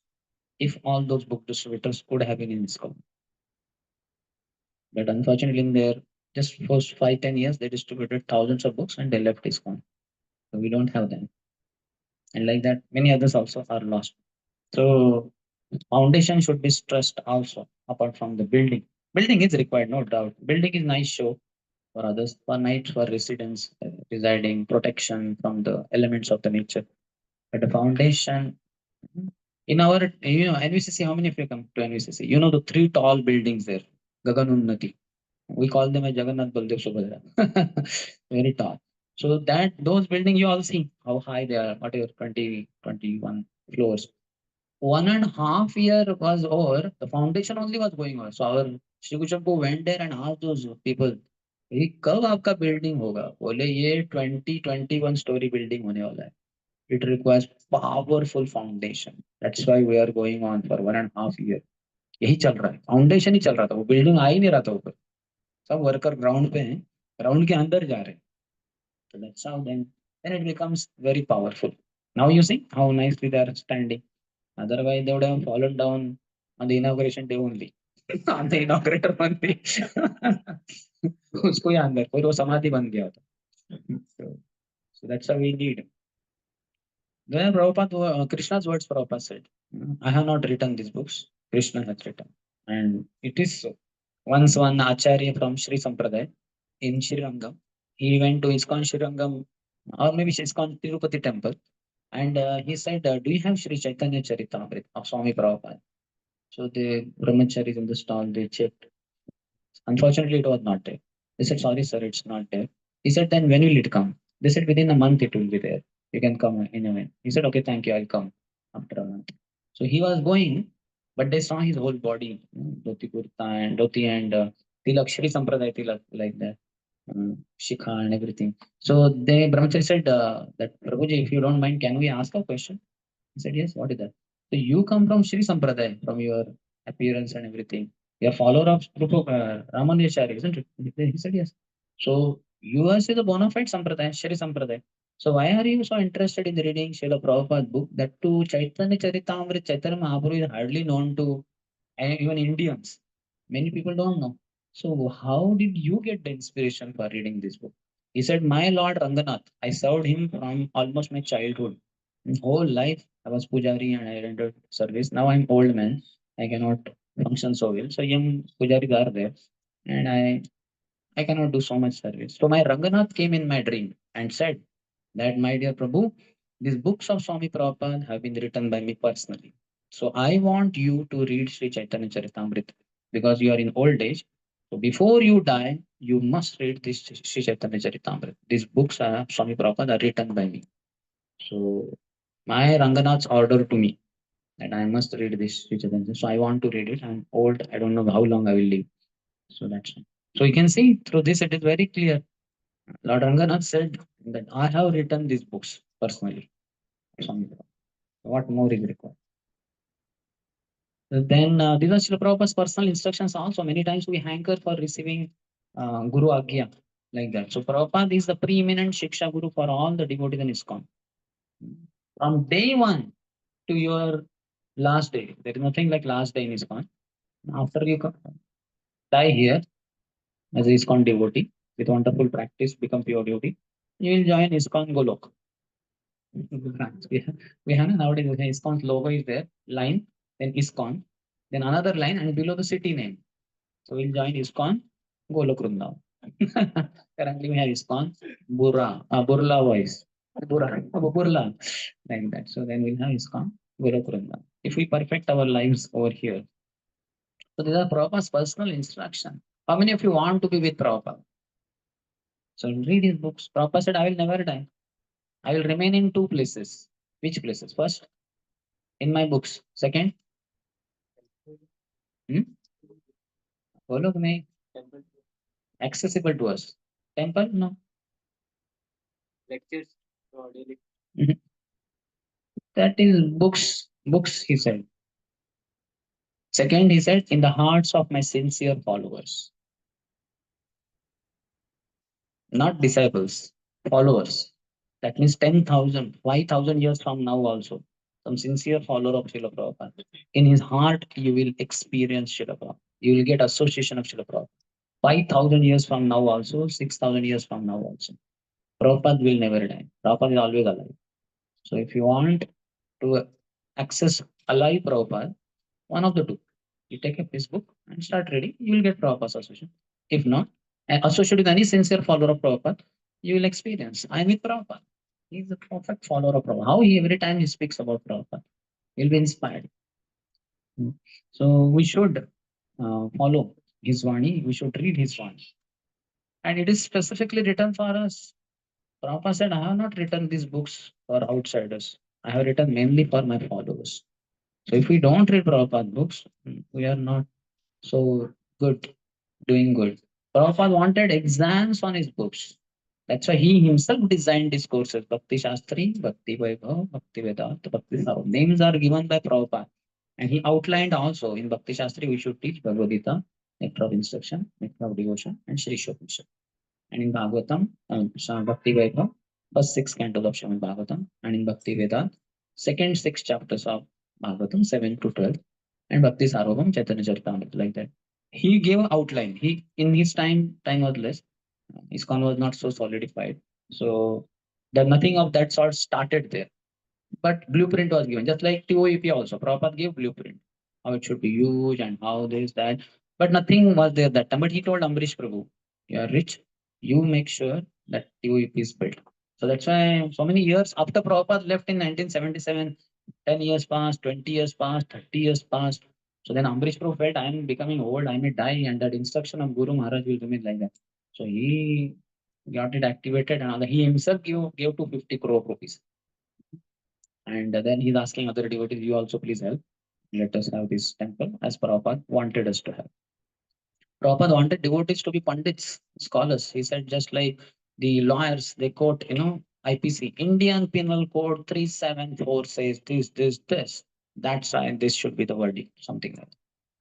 if all those book distributors could have been in scope. But unfortunately, in their just first 5, 10 years, they distributed thousands of books and they left ISKCON. So we don't have them. And like that, many others also are lost. So foundation should be stressed also, apart from the building. Building is required, no doubt. Building is nice show for others, for night, for residents residing, protection from the elements of the nature. But the foundation, in our, NVCC, how many of you come to NVCC? You know the three tall buildings there, Gaganunnati. We call them as Jagannath Baldev Subhadra. Very tall. So that those buildings you all see how high they are, whatever 20, 21 floors. 1.5 year was over, the foundation only was going on. So our Shri Kushampu went there and asked those people, "ये कब आपका building होगा?" बोले ये 20, 21 story building होने वाला है. It requires powerful foundation. That's why we are going on for 1.5 year. यही चल रहा है, फाउंडेशन ही चल रहा था, वो बिल्डिंग आ ही नहीं रहा था ऊपर. सब वर्कर ग्राउंड पे हैं, ग्राउंड के अंदर जा रहे हैं. So that's how then it becomes very powerful. Now you see how nicely they are standing. Otherwise, they would have fallen down on the inauguration day only. On the inaugurator only. उसको ही अंदर कोई वो समाधि बन गया था. So, so that's how we need. When Prabhupada, Krishna's words Prabhupada said, I have not written these books, Krishna has written. And it is so. Once one Acharya from Sri Sampradaya in Srirangam, he went to ISKCON Srirangam or maybe ISKCON Tirupati temple and he said, do you have Sri Chaitanya Charitamrita of Swami Prabhupada? So the brahmacharis in the stall, they checked. Unfortunately, it was not there. They said, sorry, sir, it's not there. He said, then when will it come? They said, within a month it will be there. You can come in a minute. He said, okay, thank you, I'll come after a month. So he was going, but they saw his whole body, dhoti kurta and dhoti and tilak, Shri Sampradaya tilak, like that, shikha and everything. So the brahmachari said that, Prabhuji, if you don't mind, can we ask a question? He said, yes, what is that? So you come from Sri Sampradaya, from your appearance and everything. You're a follower of Ramanujacharya, isn't it? He said, yes. So yours is a bona fide Sampradaya, Sri Sampradaya. So why are you so interested in reading Srila Prabhupada book? That too, Chaitanya Charitamrita, Chaitanya Mahaprabhu is hardly known to even Indians. Many people don't know. So how did you get the inspiration for reading this book? He said, my Lord Ranganath, I served him from almost my childhood. Whole life I was pujari and I rendered service. Now I'm old man. I cannot function so well. So young pujaris are there, and I cannot do so much service. So my Ranganath came in my dream and said that, my dear Prabhu, these books of Swami Prabhupada have been written by me personally. So I want you to read Sri Chaitanya Charitamrita because you are in old age. So before you die, you must read this Sri Chaitanya Charitamrita. These books are Swami Prabhupada are written by me. So my Ranganath's order to me that I must read this Sri Chaitanya. So I want to read it. I'm old. I don't know how long I will live. So that's it. So you can see through this, it is very clear. Lord Ranganath said that I have written these books personally. Swami Prabhupada. What more is required? Then these are Srila Prabhupada's personal instructions also. Many times we hanker for receiving Guru Agya like that. So Prabhupada is the preeminent Shiksha Guru for all the devotees in ISKCON. From day one to your last day, there is nothing like last day in ISKCON. After you die here as an ISKCON devotee with wonderful practice, become pure devotee, you will join ISKCON Golok. We have nowadays ISKCON's logo is there, line, then ISKCON, then another line, and below the city name. So we'll join ISKCON Golok Vrindavan. Currently we have ISKCON Burla voice. Burla, like that. So then we'll have ISKCON Golok Vrindavan. If we perfect our lives over here. So these are Prabhupada's personal instruction. How many of you want to be with Prabhupada? So read his books. Prabhupada said, I will never die. I will remain in two places. Which places? First, in my books. Second, hmm? Golok mein, accessible to us. Temple? No. Mhm. That is books. Books, he said. Second, he said, in the hearts of my sincere followers. Not disciples, followers. That means 10,000, 5,000 years from now also. Some sincere follower of Srila Prabhupada. In his heart, you will experience Srila Prabhupada. You will get association of Srila Prabhupada. 5,000 years from now also, 6,000 years from now also. Prabhupada will never die. Prabhupada is always alive. So if you want to access alive Prabhupada, one of the two. You take a Facebook and start reading, you will get Prabhupada's association. If not, associate with any sincere follower of Prabhupada, you will experience. I am with Prabhupada. He is a perfect follower of Prabhupada. How he every time he speaks about Prabhupada, you'll be inspired. So we should follow his Vani, we should read his Vani. And it is specifically written for us. Prabhupada said, I have not written these books for outsiders. I have written mainly for my followers. So if we don't read Prabhupada books, we are not so good, doing good. Prabhupada wanted exams on his books. That's why he himself designed his courses. Bhakti Shastri, Bhakti Vaibhav, Bhakti Vedanta, Bhakti Sarva. Names are given by Prabhupada. And he outlined also in Bhakti Shastri we should teach Bhagavad Gita, nectar of instruction, nectar of devotion, and Shri Shopanishad. And in Bhagavatam, Bhakti Vaibhav, first six cantos of Srimad Bhagavatam, and in Bhakti Vedanta, second six chapters of Bhagavatam, 7 to 12, and Bhakti Sarvabhaum Chaitanya Charitamrita, like that. He gave outline. He in his time was less. ISKCON was not so solidified. So that nothing of that sort started there. But blueprint was given, just like TOEP also. Prabhupada gave blueprint, how it should be used and how this, that. But nothing was there that time. But he told Amrish Prabhu, you are rich, you make sure that TOEP is built. So that's why so many years after Prabhupada left in 1977, 10 years passed, 20 years passed, 30 years passed. So then Amrish Prabhu felt, I am becoming old, I may die, and that instruction of Guru Maharaj will remain like that. So he got it activated, and he himself gave 250 crore rupees. And then he's asking other devotees, you also please help. Let us have this temple as Prabhupada wanted us to have. Prabhupada wanted devotees to be pandits, scholars. He said, just like the lawyers, they quote, IPC, Indian Penal Code 374 says this. That's why this should be the verdict, something like that.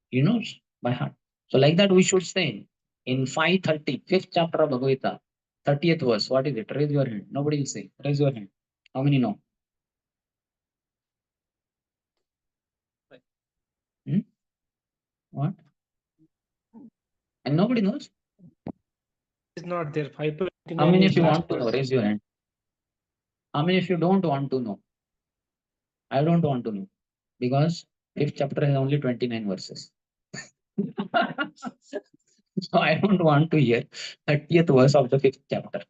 He knows by heart. So like that, we should say in 530, fifth chapter of Bhagavad Gita, 30th verse, what is it? Raise your hand. Nobody will say. Raise your hand. How many know? Hmm? What? And nobody knows? Is not there. How 529 many is of you last want to know? verse. Raise your hand. How many of you don't want to know? I don't want to know. Because fifth chapter has only 29 verses. So I don't want to hear 30th verse of the fifth chapter.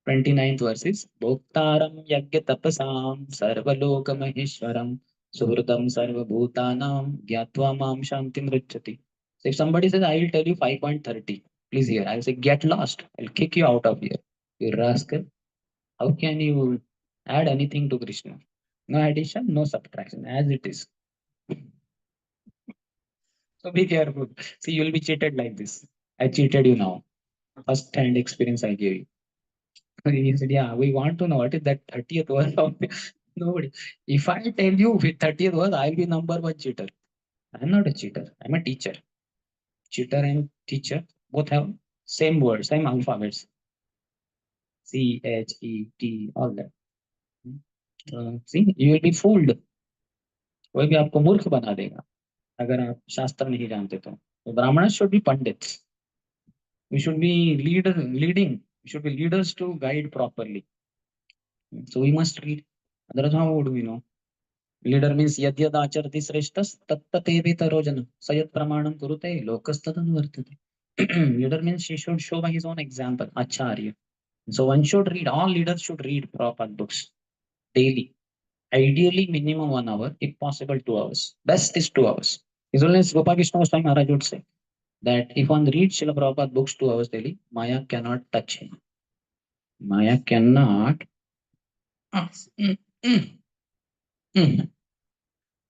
29th verse is Bhoktaram Yagya Tapasam Sarvaloka Maheshwaram Suhrutam Sarvabhutanam Gyatva Mam Shantim Richati. So if somebody says, I will tell you 5.30, please hear. I'll say, get lost. I'll kick you out of here. You rascal. How can you add anything to Krishna? No addition, no subtraction, as it is. So be careful. See, you'll be cheated like this. I cheated you now. First hand experience I gave you. He said, yeah, we want to know what is that 30th verse of nobody. If I tell you with 30th verse, I'll be number one cheater. I'm not a cheater. I'm a teacher. Cheater and teacher both have same words, same alphabets. C, H, E, T, all that. See, you will be fooled. कोई भी आपको मूर्ख बना देगा अगर आप शास्त्र नहीं जानते तो ब्राह्मण should be pandits. We should be leading. We should be leaders to guide properly. So we must read. Otherwise, how would we know? Leader means yad yad acharati sreshtas tat tat evitaro jana sayat pramanam kurute lokastadanu vartate. Leader means he should show by his own example, acharya. So one should read, all leaders should read Prabhupada books daily. Ideally, minimum 1 hour, if possible 2 hours. Best is 2 hours. His Holiness Gopal Krishna Goswami Maharaj would say that if one reads Srila Prabhupada books 2 hours daily, Maya cannot touch him. Maya cannot mm, mm,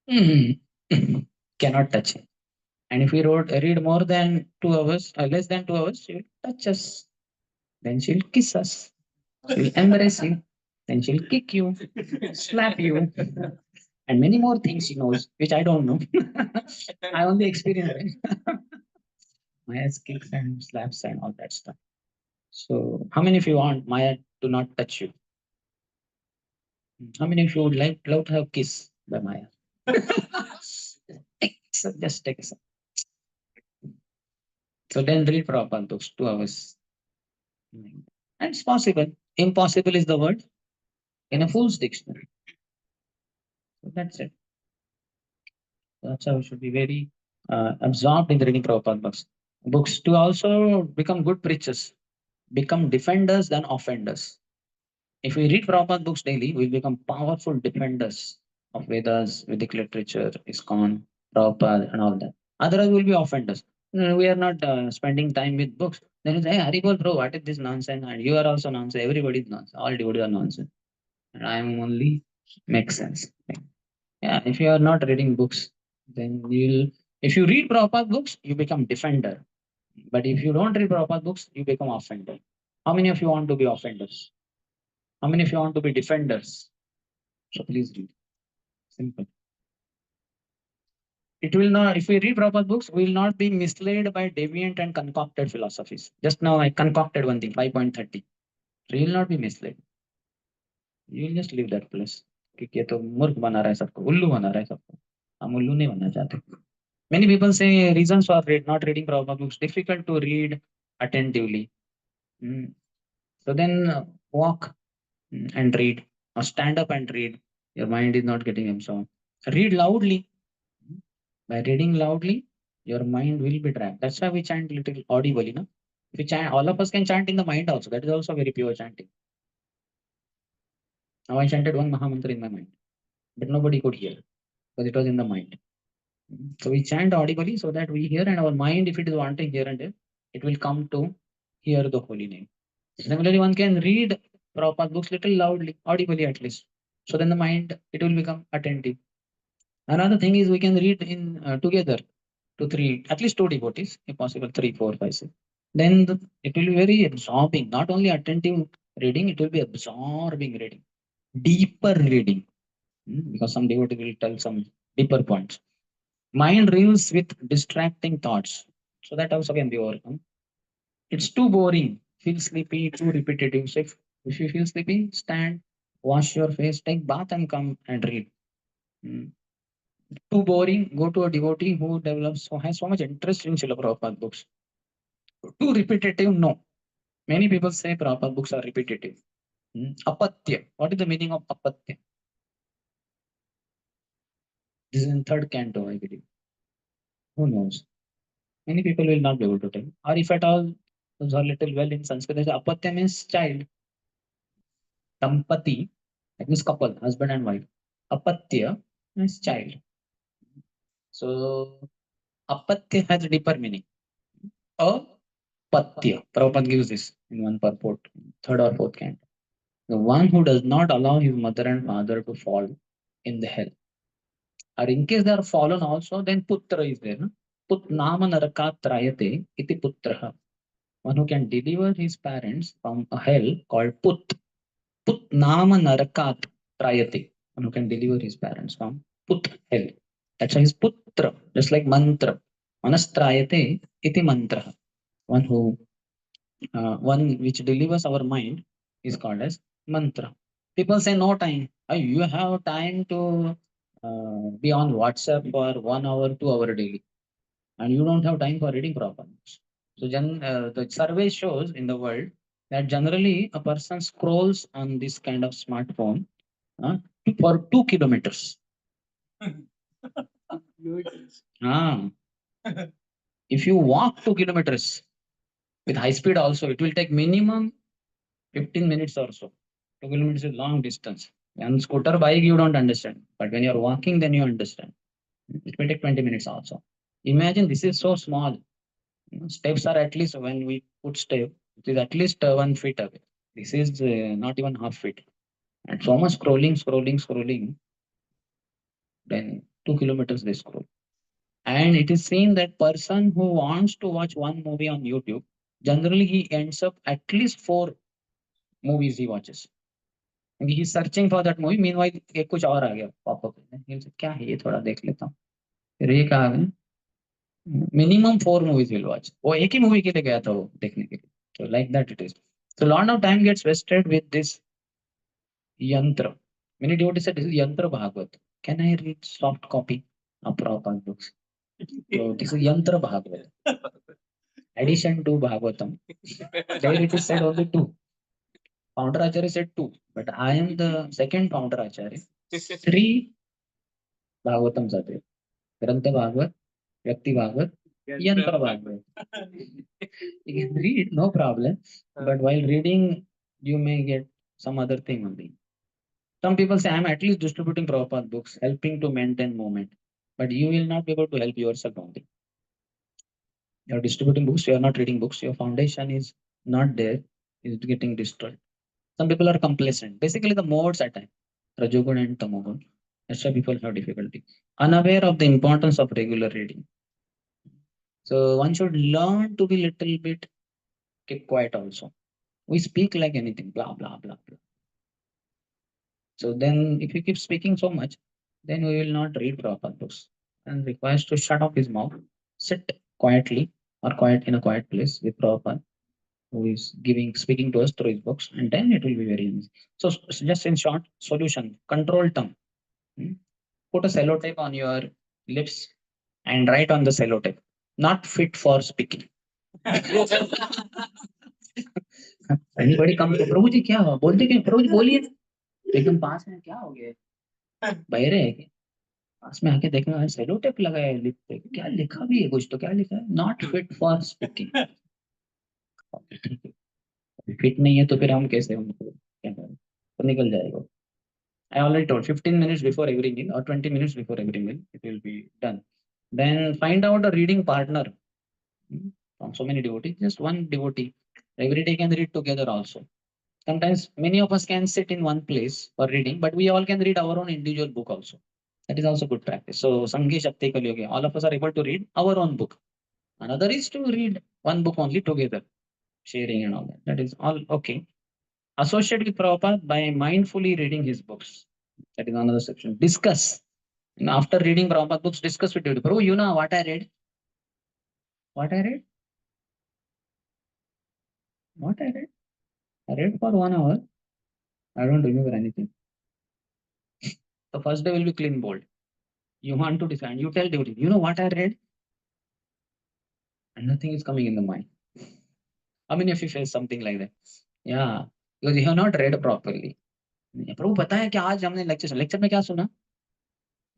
mm, cannot touch him. And if we read more than 2 hours, less than 2 hours, she will touch us. Then she'll kiss us. She'll embrace you. Then she'll kick you, slap you, and many more things she knows, which I don't know. I only experienced it. Maya's kicks and slaps and all that stuff. So, how many of you want Maya to not touch you? How many of you would like love to have a kiss by Maya? So just take a sip. So then read Prabhupada books, 2 hours. And it's possible. Impossible is the word in a fool's dictionary. So that's it. That's how we should be very absorbed in reading Prabhupada books. Books to also become good preachers, become defenders than offenders. If we read Prabhupada books daily, we'll become powerful defenders of Vedas, Vedic literature, ISKCON, Prabhupada, and all that. Otherwise, we'll be offenders. No, we are not spending time with books. Then you say, hey, Haribol, bro, what is this nonsense? And you are also nonsense. Everybody is nonsense. All devotees are nonsense. And I am only makes sense. Yeah, if you are not reading books, then you'll. If you read Prabhupada books, you become defender. But if you don't read Prabhupada books, you become offender. How many of you want to be offenders? How many of you want to be defenders? So please read. Simple. It will not, if we read Prabhupada books, we will not be misled by deviant and concocted philosophies. Just now I concocted one thing, 5.30. So you will not be misled. You will just leave that place. क्योंकि ये तो मूर्ख बना रहा है सबको, उल्लू बना रहा है सबको. हम उल्लू नहीं बनना चाहते. Many people say reasons for not reading Prabhupada books, difficult to read attentively. So then walk and read, or stand up and read. Your mind is not getting absorbed. Read loudly. By reading loudly, your mind will be trapped. That's why we chant little audibly. No? If we chant, all of us can chant in the mind also. That is also very pure chanting. Now I chanted one Mahamantra in my mind, but nobody could hear because it was in the mind. So we chant audibly so that we hear, and our mind, if it is wanting here and there, it will come to hear the holy name. Similarly, one can read Prabhupada books little loudly, audibly at least. So then the mind, it will become attentive. Another thing is we can read in together to three, at least two devotees, if possible, three, four, five, six. Then it will be very absorbing, not only attentive reading, it will be absorbing reading, deeper reading, because some devotee will tell some deeper points. Mind reels with distracting thoughts. So that also can be overcome. It's too boring, feel sleepy, too repetitive. So if you feel sleepy, stand, wash your face, take bath and come and read. Mm. Too boring, go to a devotee who develops, who has so much interest in Srila Prabhupada books. Too repetitive, no. Many people say Prabhupada books are repetitive. Apatya. What is the meaning of apatya? This is in third canto, I believe. Who knows? Many people will not be able to tell. Or if at all, those are little well in Sanskrit, they say apatya means child. Dampati, that means couple, husband and wife. Apatya means child. So apatya has a deeper meaning. Apatya. Prabhupada gives this in one purport, third or fourth canto. The one who does not allow his mother and father to fall in the hell. Or in case they are fallen also, then putra is there. No? Put nama narakat trayate iti putraha. One who can deliver his parents from a hell called Put. Put nama narakat trayate. One who can deliver his parents from Put hell. That's why he's Putra, just like mantra. Manastrayate iti mantra. One who one which delivers our mind is called as mantra. People say no time. You have time to be on WhatsApp for 1 hour, 2 hour daily, and you don't have time for reading proper books. So, the survey shows in the world that generally a person scrolls on this kind of smartphone uh, for 2 kilometers. Ah, if you walk 2 kilometers with high speed, also it will take minimum 15 minutes or so. 2 kilometers is long distance. On scooter bike, you don't understand. But when you're walking, then you understand. It will take 20 minutes also. Imagine this is so small. Steps are at least when we put step, it is at least 1 feet away. This is not even half feet. And so much scrolling, then 2 kilometers they scroll. And it is seen that person who wants to watch one movie on YouTube, generally he ends up at least 4 movies he watches. And he is searching for that movie. Meanwhile, एक कुछ और आ गया popup में, क्या है ये, थोड़ा देख लेता हूँ, फिर ये कहा मिनिमम 4 movies विल वॉच. वो एक ही मूवी के लिए गया था वो देखने के लिए. So like that it is. So lot of time gets wasted with this yantra. Many devotees said this is yantra Bhagavad. Can I read soft copy of Prabhupada books? So this is yantra Bhagavad. Addition to Bhagavatam. There it is said only two. Founder Acharya said two, but I am the second founder Acharya. 3 Bhagavatams are there. Grantha Bhagavat, Vyakti Bhagavat, Yantra Bhagavat. You can read, no problem. But while reading, you may get some other thing only. Some people say, I'm at least distributing Prabhupada books, helping to maintain movement. But you will not be able to help yourself only. You're distributing books, you're not reading books, your foundation is not there, is getting destroyed. Some people are complacent. Basically, the modes attack, Rajogun and Tamogun. That's why people have difficulty. Unaware of the importance of regular reading. So one should learn to be little bit keep quiet also. We speak like anything, blah blah blah blah. So then, if you keep speaking so much, then we will not read proper books. And requires to shut off his mouth, sit quietly or quiet in a quiet place with Prabhupada, who is speaking to us through his books, and then it will be very easy. So just in short, solution: control tongue. Hmm? Put a sellotape on your lips and write on the sellotape. Not fit for speaking. Anybody come to प्रभु जी क्या हुआ बोलते क्यों प्रभु जी बोलिए एकदम पास में क्या हो गया बहरे है क्या पास में आके देखना है सेलो टेप लगाया है लिप पे क्या लिखा भी है कुछ तो क्या लिखा है not fit for speaking fit नहीं है तो फिर हम कैसे उनको क्या करें तो निकल जाएगा I already told 15 minutes before every meal or 20 minutes before every meal it will be done. Then find out a reading partner. From so many devotees, just one devotee every day can read together also. Sometimes many of us can sit in one place for reading, but we all can read our own individual book also. That is also good practice. So Sanghi Shakti Kali Yogi, all of us are able to read our own book. Another is to read one book only together, sharing and all that. That is all okay. Associate with Prabhupada by mindfully reading his books. That is another section. Discuss. And after reading Prabhupada books, discuss with you. Prabhu, you know what I read? What I read? What I read? I read for 1 hour. I don't remember anything. The first day will be clean bold. You want to decide. You tell devotee, you know what I read? And nothing is coming in the mind. How many of you face something like that? Yeah, because you have not read properly. प्रभु पता है कि आज हमने lecture में क्या सुना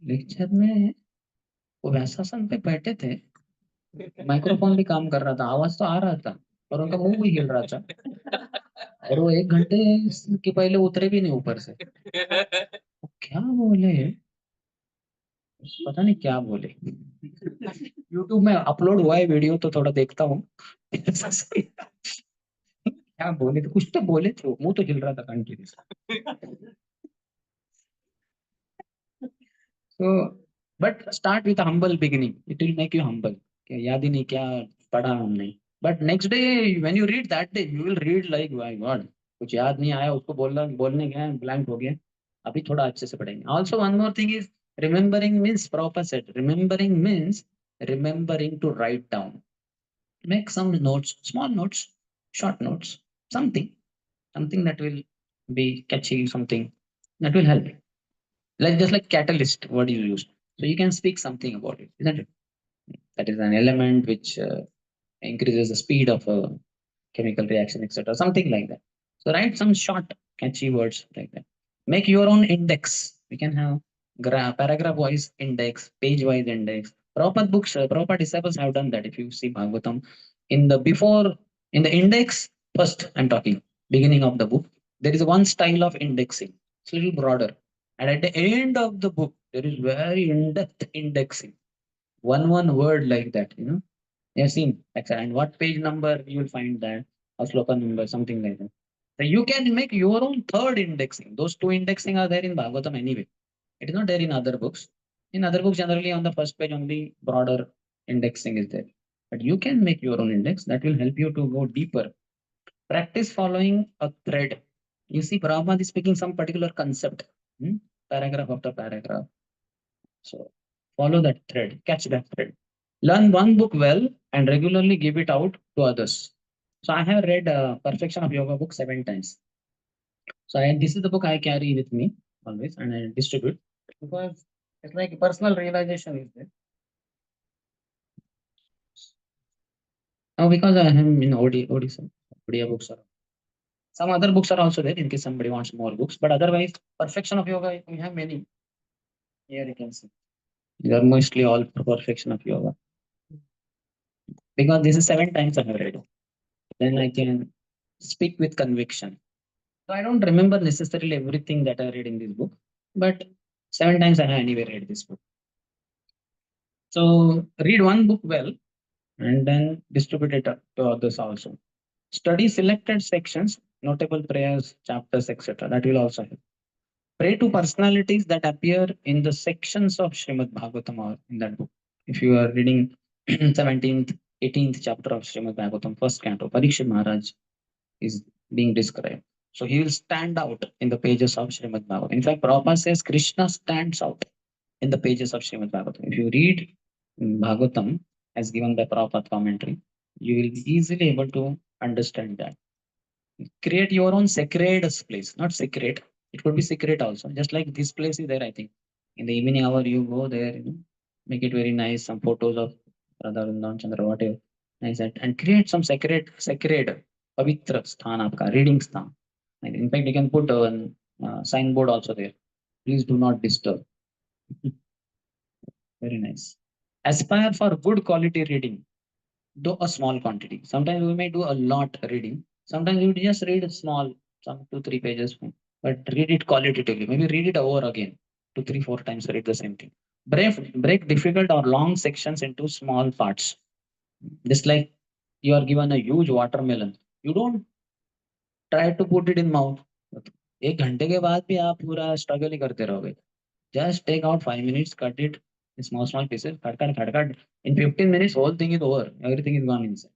lecture में वो वैसा सन पे बैठे थे माइक्रोफोन भी काम कर रहा था, आवाज तो आ रहा था, पर उनका मुंह भी हिल रहा था। और वो 1 घंटे के पहले उतरे भी नहीं ऊपर से। वो क्या बोले, पता नहीं क्या बोले। यूट्यूब में अपलोड हुआ है वीडियो, तो थोड़ा देखता हूँ। क्या बोले थे, कुछ तो बोले थे, मुंह तो हिल रहा था continuous. So, but start with a humble beginning. It will make you humble. कि याद ही नहीं क्या पढ़ा हमने. But next day when you read that day, you will read like my God. कुछ याद नहीं आया, उसको बोलने गए, blank हो गया. अभी थोड़ा अच्छे से पढ़ेंगे. Also one more thing is remembering means proper set. Remembering means remembering to write down. Make some notes, small notes, short notes, something, something that will be catchy, something that will help. Like just like catalyst, what you use. So you can speak something about it, isn't it? That is an element which increases the speed of a chemical reaction, etc. Something like that. So write some short, catchy words like that. Make your own index. We can have paragraph-wise index, page-wise index. Prabhupada books, Prabhupada disciples have done that. If you see Bhagavatam, in the before, in the index, first I'm talking, beginning of the book, there is one style of indexing. It's a little broader. And at the end of the book, there is very in-depth indexing. One word like that, you have seen, and what page number you will find that, or sloka number, something like that. So you can make your own third indexing. Those two indexing are there in Bhagavatam anyway. It is not there in other books. In other books, generally on the first page only broader indexing is there. But you can make your own index that will help you to go deeper. Practice following a thread. You see, Prabhupada is speaking some particular concept, hmm, paragraph after paragraph. So follow that thread, catch that thread. Learn one book well and regularly give it out to others. So I have read Perfection of Yoga book 7 times. So this is the book I carry with me always and I distribute because it's like personal realization is there. Now because I am in OD books are. Some other books are also there in case somebody wants more books. But otherwise, Perfection of Yoga, we have many. Here you can see. They are mostly all Perfection of Yoga. Because this is 7 times I have read. Then I can speak with conviction. So I don't remember necessarily everything that I read in this book, but 7 times I have anyway read this book. So read one book well and then distribute it to others also. Study selected sections, notable prayers, chapters, etc. That will also help. Pray to personalities that appear in the sections of Srimad Bhagavatam or in that book. If you are reading 17th, 18th chapter of Srimad Bhagavatam, first canto, Parikshit Maharaj is being described. So he will stand out in the pages of Srimad Bhagavatam. In fact, Prabhupada says Krishna stands out in the pages of Srimad Bhagavatam. If you read Bhagavatam as given by Prabhupada commentary, you will be easily able to understand that. Create your own sacred place, not secret. It could be secret also. Just like this place is there, I think. In the evening hour, you go there, make it very nice, some photos of Radha Vrindavan Chandra, whatever. Nice that. And create some sacred, pavitra sthan aapka, reading sthan. And in fact, you can put a signboard also there. Please do not disturb. Very nice. Aspire for good quality reading, though a small quantity. Sometimes we may do a lot reading. Sometimes we just read small, some 2, 3 pages, but read it qualitatively. Maybe read it over again, 2, 3, 4 times, read the same thing. Break difficult or long sections into small parts. Just like you are given a huge watermelon. You don't try to put it in mouth. 1 घंटे के बाद भी आप पूरा struggle ही करते रहोगे. Just take out 5 minutes, cut it in small pieces, cut. In 15 minutes, whole thing is over. Everything is gone inside.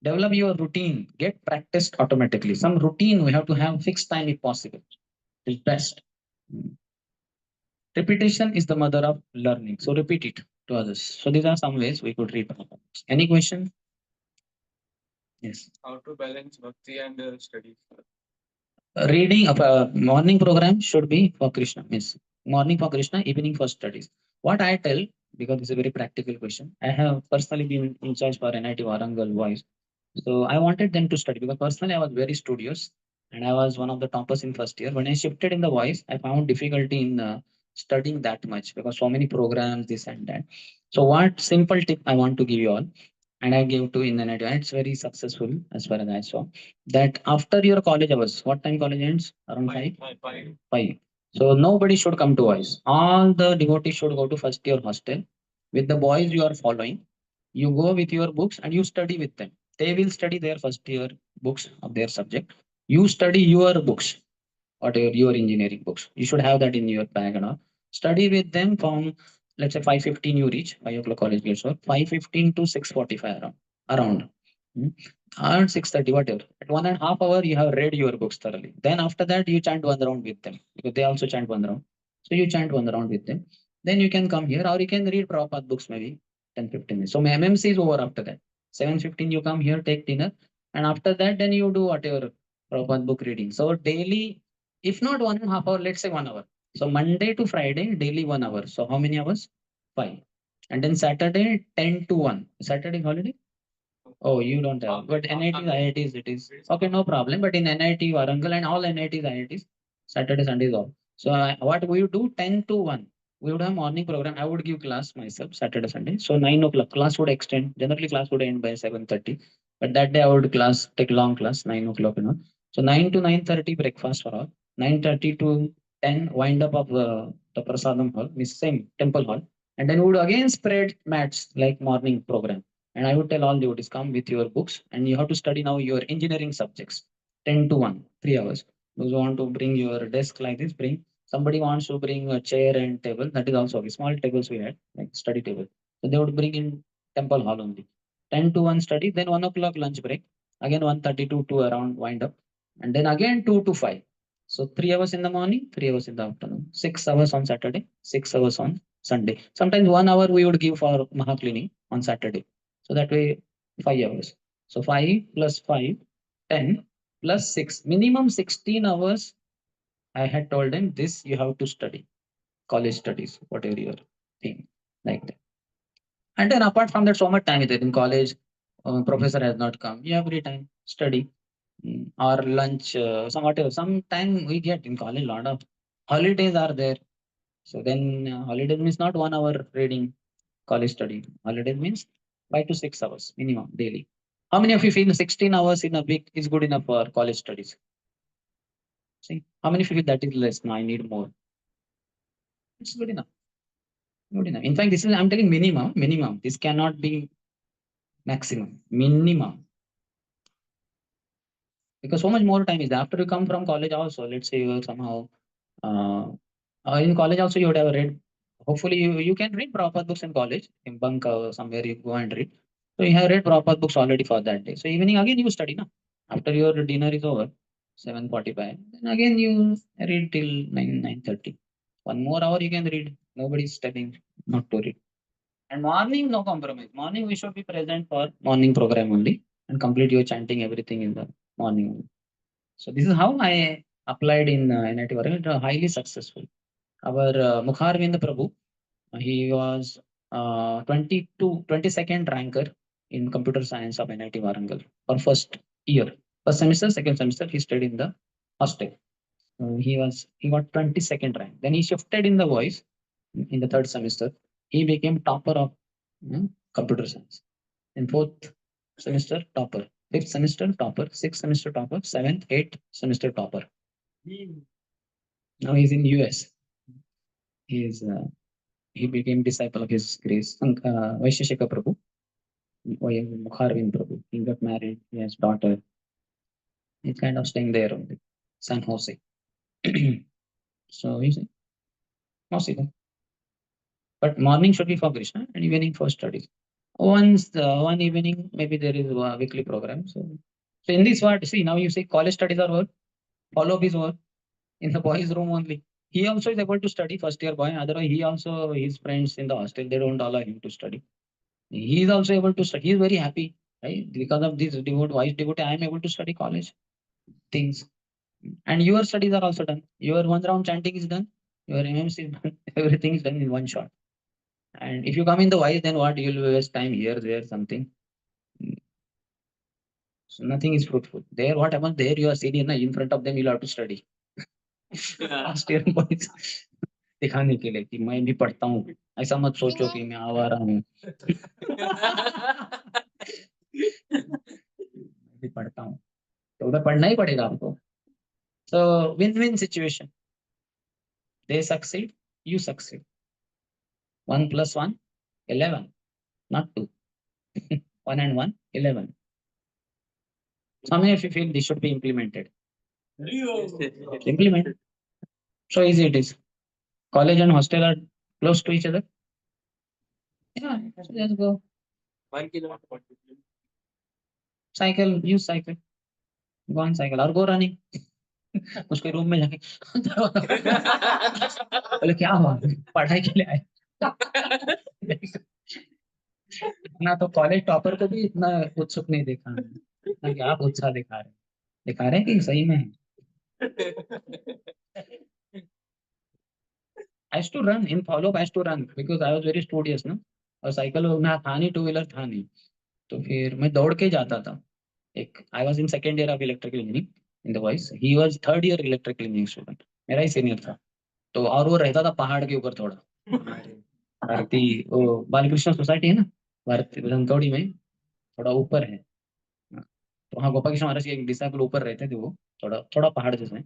Develop your routine. Get practiced automatically. Some routine we have to have fixed time if possible. Is best. Repetition is the mother of learning. So repeat it to others. So these are some ways we could read. Any question? Yes. How to balance bhakti and studies? Reading of a morning program should be for Krishna. Means morning for Krishna, evening for studies. What I tell, because it's a very practical question, I have personally been in charge for NIT Warangal Voice. So I wanted them to study because personally I was very studious and I was one of the toppers in first year. When I shifted in the voice, I found difficulty in studying that much because so many programs, this and that. So what simple tip I want to give you all, and I gave to in the net, and it's very successful as far as I saw. That after your college hours, what time college ends? Around five. Five. So nobody should come to boys. All the devotees should go to first year hostel. With the boys you are following, you go with your books and you study with them. They will study their first year books of their subject. You study your books, whatever your engineering books. You should have that in your bag and all. Study with them from, let's say, 5:15 you reach, 5 o'clock college gets over, 5:15 to 6:45 around. Around. Hmm. Around 6:30, whatever. At 1.5 hours, you have read your books thoroughly. Then after that, you chant one round with them because they also chant one round. So you chant one round with them. Then you can come here or you can read Prabhupada books maybe 10-15 minutes. So my MMC is over after that. 7:15 you come here, take dinner. And after that, then you do whatever Prabhupada book reading. So daily, if not 1.5 hours, let's say 1 hour. So Monday to Friday, daily 1 hour. So how many hours? Five. And then Saturday, 10 to 1. Saturday holiday? Oh, you don't have. But NITs, IITs, it is. Okay, no problem. But in NIT, Warangal and all NITs, IITs, Saturday, Sunday is off. So what we would do, 10 to 1. We would have morning program. I would give class myself, Saturday, Sunday. So 9 o'clock, class would extend. Generally, class would end by 7:30. But that day, I would class, take long class, 9 o'clock, you know. So 9 to 9:30, breakfast for all. 9:30 to 10, wind up of the Prasadam hall, means same temple hall. And then we would again spread mats like morning program. And I would tell all devotees, come with your books and you have to study now your engineering subjects. 10 to 1, 3 hours. Those who want to bring your desk like this, bring. Somebody wants to bring a chair and table. That is also okay. Small tables we had, like study table. So they would bring in temple hall only. 10 to 1 study, then 1 o'clock lunch break. Again 1:30 to 2 around wind up. And then again 2 to 5. So 3 hours in the morning, 3 hours in the afternoon. 6 hours on Saturday, 6 hours on Sunday. Sometimes 1 hour we would give for Maha cleaning on Saturday. So that way, 5 hours. So 5 plus 5, 10 plus 6, minimum 16 hours. I had told them this you have to study, college studies, whatever your thing, like that. And then apart from that, so much time is there in college. Professor has not come. You have free time, study. Or lunch, some whatever. Some time we get in college, lot of holidays are there. So then holidays means not 1 hour reading, college study. Holidays means 5 to 6 hours minimum daily. How many of you feel 16 hours in a week is good enough for college studies? See, how many feel that is less? No, I need more. It's good enough. Good enough. In fact, this is I'm telling minimum. Minimum. This cannot be maximum. Minimum. Because so much more time is there. After you come from college also. Let's say you somehow in college also you would have read. Hopefully you can read proper books in college. In bunk somewhere you go and read. So you have read proper books already for that day. So evening again you study now. After your dinner is over, 7:45. Then again you read till 9:30. 1 more hour you can read. Nobody is telling not to read. And morning no compromise. Morning we should be present for morning program only and complete your chanting everything in the morning only. So this is how I applied in NIT Warangal. It was highly successful. Our Mukharvind Prabhu, he was 22nd ranker in computer science of NIT Warangal for first year. First semester, second semester, he stayed in the hostel. He got 22nd rank. Then he shifted in the voice in the third semester. He became topper of computer science. In fourth semester, topper. Fifth semester, topper. Sixth semester, topper. Seventh, eighth semester, topper. Now he's in US. He's he became disciple of his grace, Vaisheshika Prabhu, Mukharvind Prabhu. He got married. He has daughter. He's kind of staying there only, San Jose. So he's mostly there. But morning should be for Krishna and evening for studies. Once the one evening, maybe there is a weekly program. So in this what see now you say college studies are over, follow his work in the boys' room only. He also is able to study first year boy. Otherwise, he also his friends in the hostel they don't allow him to study. He is also able to study. He is very happy, right? Because of this wise devotee, I am able to study college things. And your studies are also done. Your one round chanting is done. Your MMC is done. Everything is done in one shot. And if you come in the wise, then what? You'll waste time here, there, something. So nothing is fruitful. There, what happens? There, you are sitting in front of them, you'll have to study. Last year, boys. दिखाने के लिए कि मैं भी पढ़ता हूँ। ऐसा मत सोचो कि मैं आवारा हूँ। मैं भी पढ़ता हूँ, तो उधर पढ़ना ही पड़ेगा आपको। So win win situation, they succeed, you succeed. 1 plus 1, 11, not 2. 1 and 1, 11. So how many of you feel this should be implemented? Implement. So easy it is. College and hostel are close to each other. Yeah, so just go. 1 kilometer. 1 kilometer. Cycle, use cycle. Go on cycle or go running. उसके room में जाके बोले क्या हुआ, पढ़ाई के लिए आए। इतना तो कॉलेज टॉपर को भी इतना उत्सुक नहीं देखा हमने, इतना क्या आप उत्साह दिखा रहे हैं कि सही में है। I used to run in follow up. I used to run because I was very studious ना, और साइकिल ना था नहीं, टू व्हीलर था नहीं, तो फिर मैं दौड़ के जाता था। एक I was in second year of electrical engineering in the voice, he was third year electrical engineering student, मेरा ही सीनियर था। तो और वो रहता था पहाड़ के ऊपर थोड़ा, भारती वो बालकृष्ण सोसाइटी है ना, भारती धनकौड़ी में थोड़ा ऊपर है। हाँ, तो हाँ गोपाल कृष्ण महाराज के एक डिसाइपल ऊपर रहते थे, वो थोड़ा थोड़ा पहाड़ जैसे,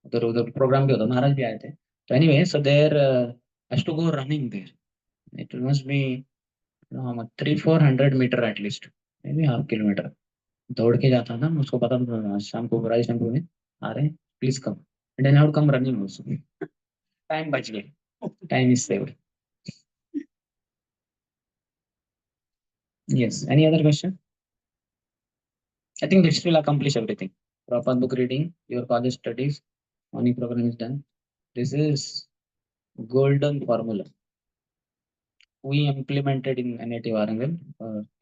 उधर उधर प्रोग्राम भी होता, महाराज भी आए थे। तो anyway so there has to go running there, it must be 300-400 metre at least, maybe half kilometre. दौड़ के जाता था, मुझको पता था शाम को राइस टेम्पो में आ रहे हैं, please come, and I would come running also. Time बच गया, time is saved. Yes, any other question? I think this will accomplish everything. Proper book reading, your college studies, morning program is done. This is golden formula we implemented in NIT Warangal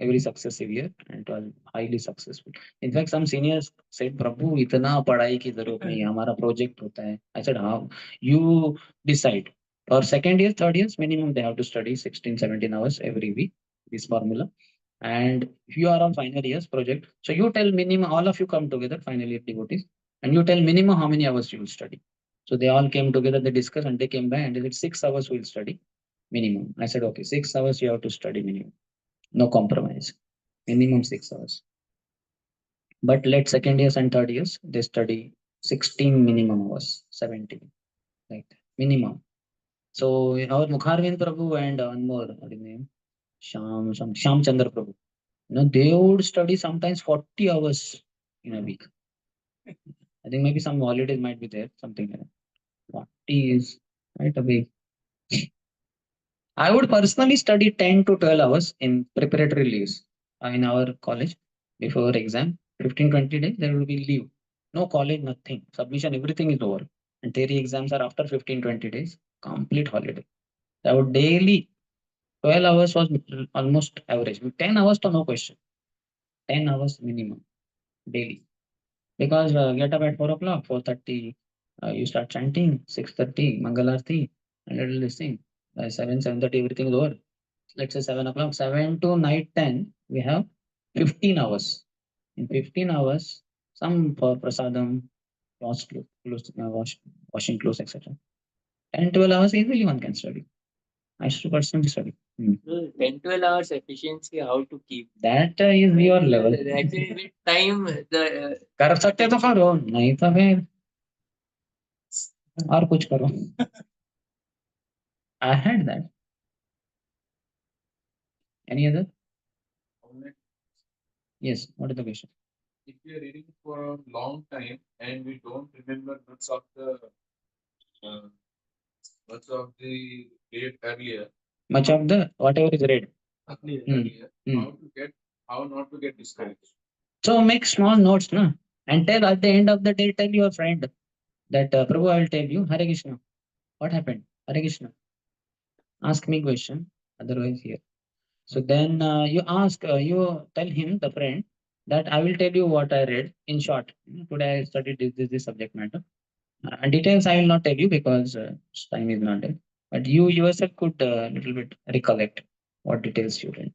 every successive year, and it was highly successful. In fact, some seniors said, "Prabhu, इतना पढ़ाई की जरूरत नहीं है, हमारा project होता है." I said, "How? You decide. For second year, third years, minimum they have to study 16, 17 hours every week. This formula. And if you are on final years project, so you tell minimum, all of you come together, final year devotees, and you tell minimum how many hours you will study." So they all came together, they discussed, and they came back and they said 6 hours we'll study minimum. I said, okay, 6 hours you have to study minimum. No compromise. Minimum 6 hours. But let second years and third years, they study 16 minimum hours, 17, like that. Minimum. So our Mukharvind Prabhu and one more, what is his name? Sham Chandra Prabhu. They would study sometimes 40 hours in a week. I think maybe some holidays might be there, something like that. 40 is quite a big. I would personally study 10 to 12 hours in preparatory leaves in our college before exam. 15, 20 days, there will be leave. No college, nothing. Submission, everything is over. And theory exams are after 15, 20 days. Complete holiday. I would daily, 12 hours was almost average. 10 hours to no question. 10 hours minimum daily. Because get up at 4 o'clock, 4:30, you start chanting, 6:30, Mangalarti, and little this thing. By 7, 7:30, everything is over. Let's say 7 o'clock, 7 to night 10, we have 15 hours. In 15 hours, some for prasadam, washing clothes, etc. 10, 12 hours easily one can study. I used to personally study. 10, 12 hours efficiency, how to keep? That is your level. Actually, with time, the कर सकते तो करो, नहीं तो फिर और कुछ करो. I had that. Any other? Yes, what is the question? If we are reading for a long time and we don't remember uh, much of the date earlier, Much of the whatever is read. earlier, how not to get discouraged. So make small notes, na, and tell at the end of the day, tell your friend that Prabhu, I will tell you, Hare Krishna. What happened? Hare Krishna. Ask me question. Otherwise, here. So then you tell him, the friend, that I will tell you what I read in short. Today I studied this subject matter. And details I will not tell you because time is not there. But you yourself could little bit recollect what details you read.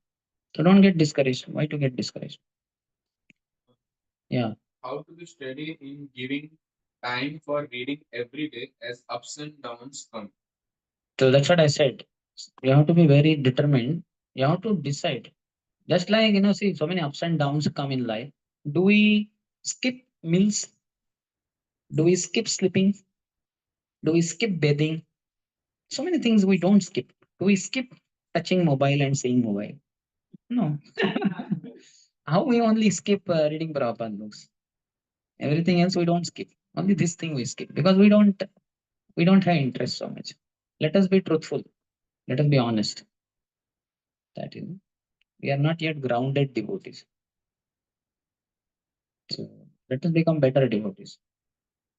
So don't get discouraged. Why to get discouraged? Yeah. How to be steady in giving time for reading every day as ups and downs come? So that's what I said. You have to be very determined. You have to decide. Just like, see, so many ups and downs come in life. Do we skip meals? Do we skip sleeping? Do we skip bathing? So many things we don't skip. Do we skip touching mobile and seeing mobile? No. How we only skip reading Prabhupada books? Everything else we don't skip. Only this thing we skip because we don't have interest so much. Let us be truthful. Let us be honest. That we are not yet grounded devotees. So let us become better devotees.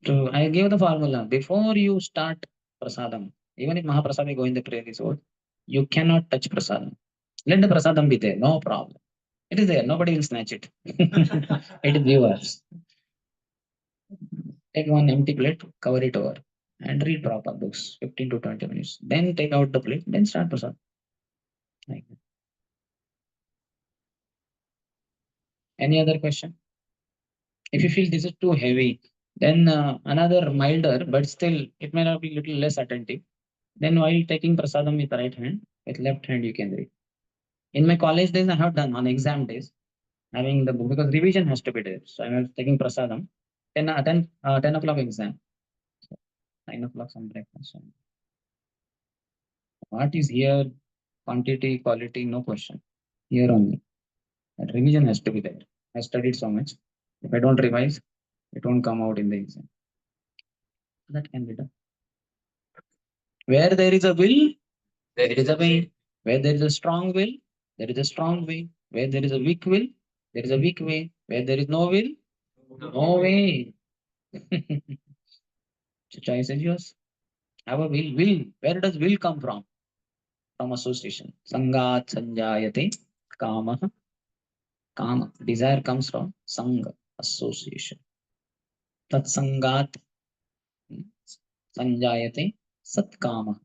So I gave the formula. Before you start prasadam, even if Mahaprasad is going the prayer is over, you cannot touch prasadam. Let the prasadam be there, no problem. It is there, nobody will snatch it. It is yours. Take one empty plate, cover it over, and read Prabhupada books, 15 to 20 minutes. Then take out the plate, then start prasad. Like that. Any other question? If you feel this is too heavy, then another milder, but still it may not be little less attentive. Then while taking prasadam with right hand, with left hand you can read. In my college days, I have done on exam days, having the book because revision has to be there. So I was taking prasadam, 10 o'clock exam, so 9 o'clock some breakfast. So what is here, quantity, quality, no question. Here only. That revision has to be there. I studied so much. If I don't revise, it won't come out in the exam. That can be done. Where there is a will, there is a way. Where there is a strong will, there is a strong way. Where there is a weak will, there is a weak way. Where there is no will, no way. So choice is yours. Our will. Where does will come from? From association. Sangat sanjayate kama. Kama. Desire comes from sangha, association. Tat sangat sanjayate satkama.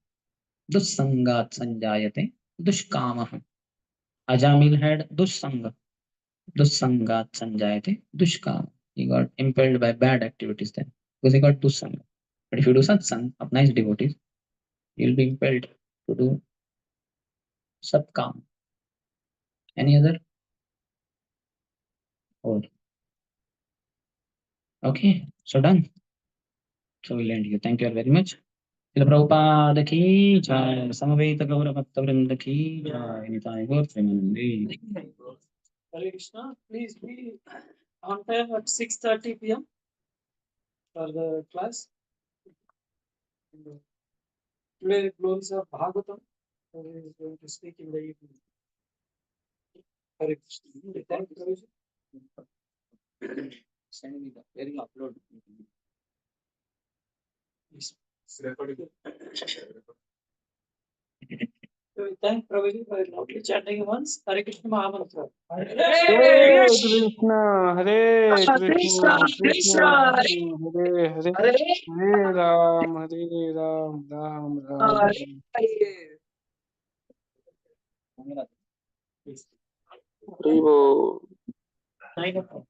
Dussangat sanjayate dushkama. Ajamil had dussanga. Dussangat sanjayate dushkama. He got impelled by bad activities then because he got dussanga. But if you do satsang of nice devotees, you'll be impelled to do satkam. Any other? Oh, okay. So done. So we'll end here. Thank you all very much. Srila Prabhupada ki jai. Samaveta Gaura Bhakta Vrinda ki jai. Nitai Gaur Premanandi. Hare Krishna, please be on time at 6:30 p.m. for the class. And, today, glories of Bhagavatam. So he is going to speak in the evening. Hare Krishna. Thank you, Prabhuji. Send me the where you upload. Yes. It's recording. So we thank Prabhuji for loudly chanting once. Hare Krishna Mahamantra. Hare Krishna, Hare Krishna, Krishna Krishna, Hare Hare, Hare Ram, Ram Ram. Please. Hare Bo. 9 o'clock.